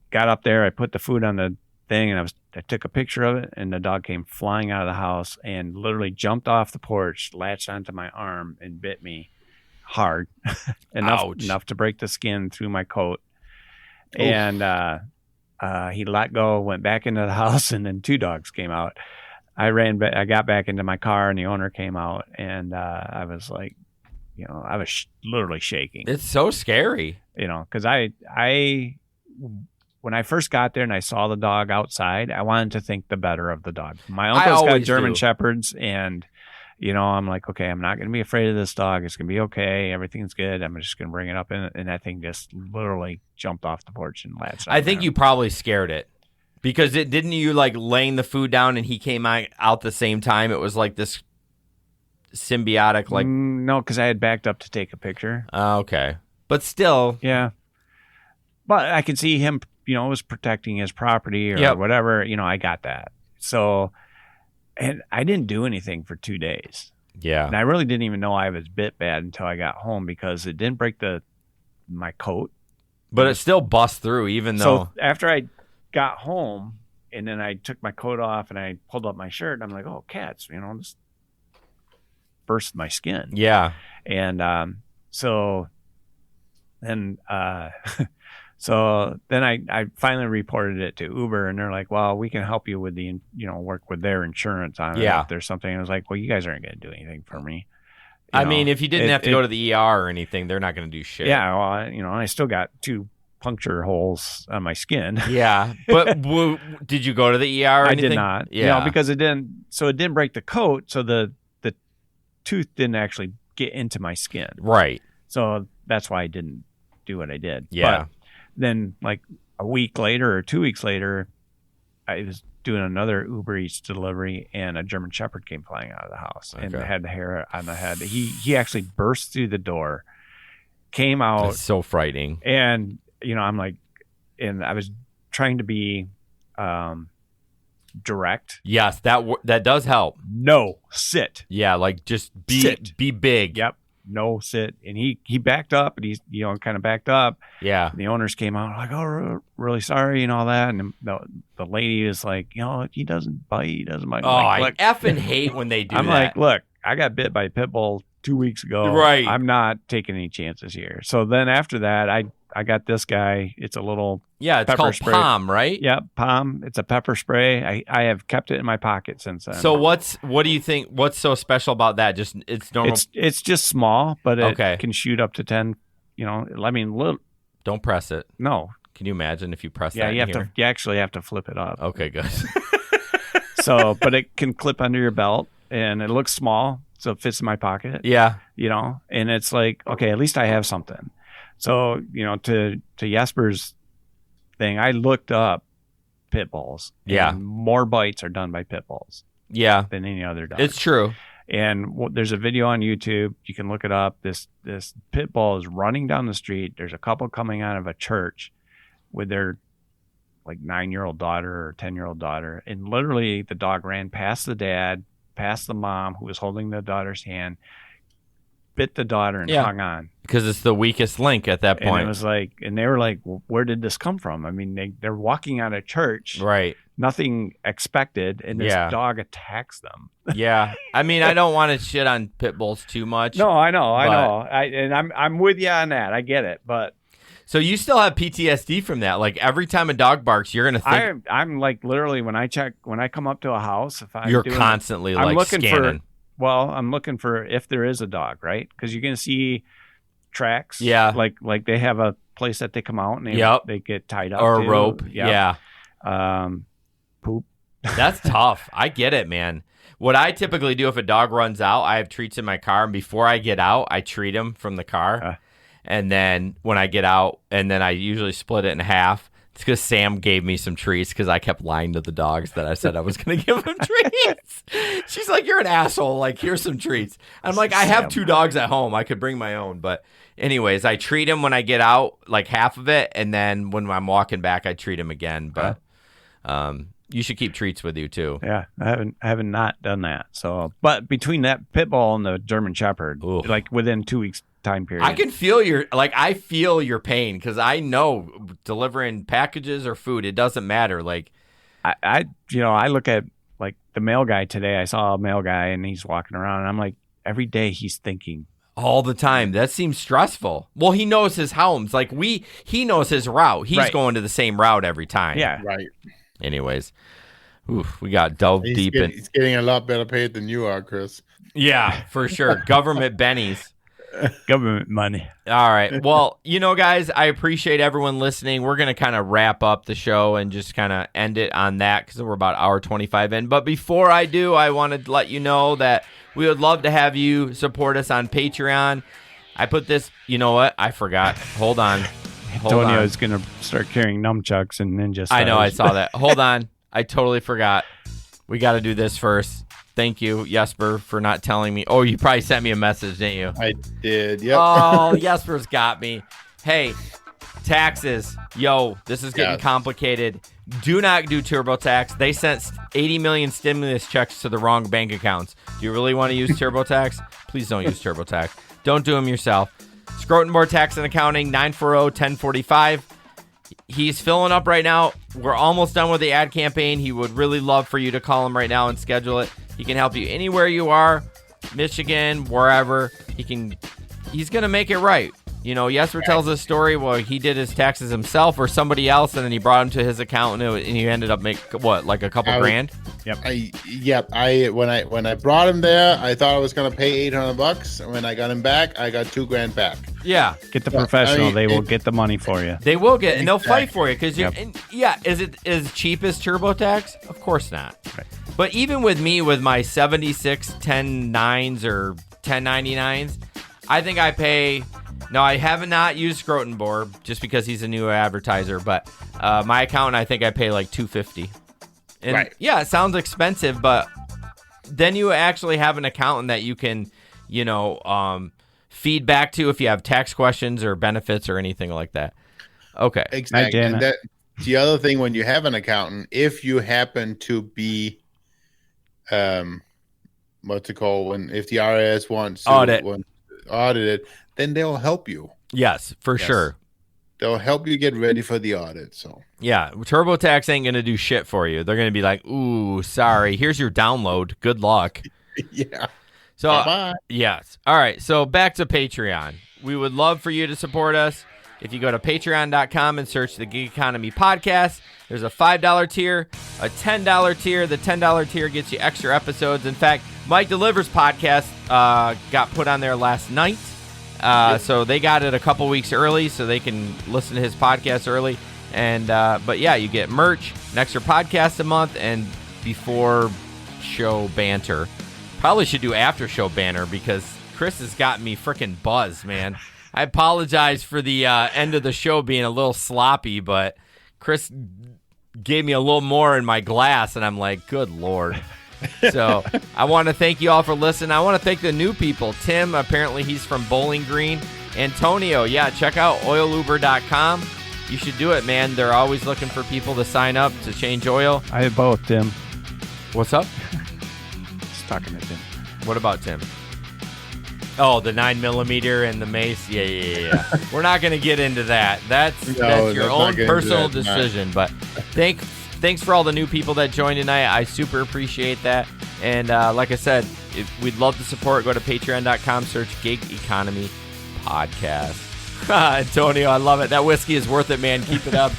got up there, I put the food on the thing, and I was I took a picture of it, and the dog came flying out of the house and literally jumped off the porch, latched onto my arm, and bit me hard enough to break the skin through my coat. Oof. And he let go, went back into the house, and then 2 dogs came out. I ran back. I got back into my car, and the owner came out, and I was like, I was literally shaking. It's so scary, because when I first got there and I saw the dog outside, I wanted to think the better of the dog. My uncle's got German Shepherds, and I'm like, okay, I'm not going to be afraid of this dog. It's going to be okay. Everything's good. I'm just going to bring it up, and that thing just literally jumped off the porch and latched on. I think you probably scared it. Because didn't you like laying the food down and he came out the same time? It was like this symbiotic, like no, because I had backed up to take a picture. Okay, but still, yeah. But I could see him, was protecting his property or whatever. I got that. So, and I didn't do anything for 2 days. Yeah, and I really didn't even know I was bit bad until I got home because it didn't break my coat, but it still bust through. Even though after I got home and then I took my coat off and I pulled up my shirt and I'm like, oh, cats, just burst my skin. Yeah. And so then I finally reported it to Uber, and they're like, well, we can help you with work with their insurance on it if there's something. I was like, well, you guys aren't going to do anything for me. I mean, if you didn't have to go to the ER or anything, they're not going to do shit. Yeah, well, I still got 2 puncture holes on my skin. Yeah, but did you go to the ER or anything? I did not. Yeah, because it didn't break the coat, so the tooth didn't actually get into my skin. Right. So that's why I didn't do what I did. Yeah. But then like a week later or 2 weeks later, I was doing another Uber Eats delivery, and a German Shepherd came flying out of the house and had the hair on the head. He actually burst through the door, came out. That's so frightening. And I'm like, and I was trying to be direct. Yes, that does help. No, sit. Yeah, like just be big. Yep. No, sit. And he backed up, and he's kind of backed up. Yeah. And the owners came out like, oh, really sorry and all that. And the lady is like, he doesn't bite. He doesn't bite. Oh, I effing hate when they do I'm that. like, look, I got bit by a pit bull 2 weeks ago. Right. I'm not taking any chances here. So then after that, I got this guy. It's a little it's called spray. Palm, right? Yep, Palm. It's a pepper spray. I have kept it in my pocket since then. So what do you think? What's so special about that? Just it's normal. It's just small, but it can shoot up to 10. Little. Don't press it. No. Can you imagine if you press that? Yeah, you actually have to flip it up. Okay, good. So, but it can clip under your belt, and it looks small, so it fits in my pocket. Yeah. And it's like, okay, at least I have something. So, to Jesper's thing, I looked up pit bulls. Yeah. And more bites are done by pit bulls. Yeah. Than any other dog. It's true. And there's a video on YouTube. You can look it up. This pit bull is running down the street. There's a couple coming out of a church with their 9-year-old daughter or 10-year-old daughter. And literally the dog ran past the dad, past the mom who was holding the daughter's hand, bit the daughter and hung on. Because it's the weakest link at that point. And it was like, and they were like, well, where did this come from? I mean, they're walking out of church. Right. Nothing expected, and this dog attacks them. Yeah. I mean, I don't want to shit on pit bulls too much. No, I know. I'm with you on that. I get it, but so you still have PTSD from that? Like every time a dog barks, you're gonna think. I'm like literally when I come up to a house, you're constantly like scanning. I'm looking for if there is a dog, right? Because you're gonna see tracks. Yeah. Like they have a place that they come out and they get tied up or a rope. Yep. Yeah. Poop. That's tough. I get it, man. What I typically do if a dog runs out, I have treats in my car, and before I get out, I treat him from the car. And then when I get out, and then I usually split it in half. It's because Sam gave me some treats because I kept lying to the dogs that I said I was going to give them treats. She's like, you're an asshole. Like, here's some treats. I'm like, I have 2 dogs at home. I could bring my own. But anyways, I treat him when I get out, like half of it. And then when I'm walking back, I treat him again. But you should keep treats with you too. Yeah, I haven't not done that. So, but between that pit bull and the German Shepherd, like within 2 weeks time period, I can feel I feel your pain because I know delivering packages or food, it doesn't matter. Like I look at like the mail guy today. I saw a mail guy and he's walking around and I'm like, every day he's thinking. All the time. That seems stressful. Well, he knows his homes. Like he knows his route. He's going to the same route every time. Yeah. Right. Anyways, we got dove deep in. He's getting a lot better paid than you are, Chris. Yeah, for sure. Government bennies. Government money. All right. Well, guys, I appreciate everyone listening. We're going to kind of wrap up the show and just kind of end it on that because we're about hour 25 in. But before I do, I wanted to let you know that we would love to have you support us on Patreon. I put this, you know what? I forgot. Hold on. Antonio is going to start carrying nunchucks and ninja stars. I know. I saw that. Hold on. I totally forgot. We got to do this first. Thank you, Jesper, for not telling me. Oh, you probably sent me a message, didn't you? I did, yep. Oh, Jesper's got me. Hey, taxes. Yo, this is getting complicated. Do not do TurboTax. They sent 80 million stimulus checks to the wrong bank accounts. Do you really want to use TurboTax? Please don't use TurboTax. Don't do them yourself. Scrotenborg Tax and Accounting, 940-1045. He's filling up right now. We're almost done with the ad campaign. He would really love for you to call him right now and schedule it. He can help you anywhere you are, Michigan, wherever. He's going to make it right. Jesper tells a story where he did his taxes himself or somebody else, and then he brought him to his accountant, and he ended up making, like a couple grand? Yep. When I brought him there, I thought I was going to pay $800. When I got him back, I got $2,000 back. Yeah. Get the professional. They will get the money for you. They will get, and they'll fight for you. Because is it as cheap as TurboTax? Of course not. Right. But even with me, with my 76 1099s or 1099s, I think I pay. No, I have not used Scrotenborg just because he's a new advertiser. But my accountant, I think I pay like $250. And right. Yeah, it sounds expensive, but then you actually have an accountant that you can, feed back to if you have tax questions or benefits or anything like that. Okay. Exactly. And the other thing, when you have an accountant, if you happen to be, what's it called? If the IRS wants to audit it, then they'll help you. Yes, for sure. They'll help you get ready for the audit. So yeah, TurboTax ain't gonna do shit for you. They're gonna be like, "Ooh, sorry. Here's your download. Good luck." Yeah. So bye-bye. Yes. All right. So back to Patreon. We would love for you to support us. If you go to patreon.com and search the Gig Economy Podcast, there's a $5 tier, a $10 tier. The $10 tier gets you extra episodes. In fact, Mike Delivers podcast got put on there last night. So they got it a couple weeks early so they can listen to his podcast early. And but yeah, you get merch, an extra podcast a month, and before show banter. Probably should do after show banter because Chris has gotten me freaking buzzed, man. I apologize for the end of the show being a little sloppy, but Chris gave me a little more in my glass, and I'm like, good Lord. So I want to thank you all for listening. I want to thank the new people. Tim, apparently he's from Bowling Green. Antonio, check out oiluber.com. You should do it, man. They're always looking for people to sign up to change oil. I have both, Tim. What's up? Just talking to Tim. What about Tim? Oh, the 9mm and the mace. Yeah. We're not going to get into that. That's your own personal decision. But thanks for all the new people that joined tonight. I super appreciate that. And like I said, we'd love to support. Go to patreon.com, search Gig Economy Podcast. Antonio, I love it. That whiskey is worth it, man. Keep it up.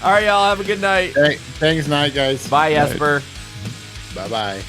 All right, y'all. Have a good night. Thanks, night, guys. Bye, Jesper. Bye-bye.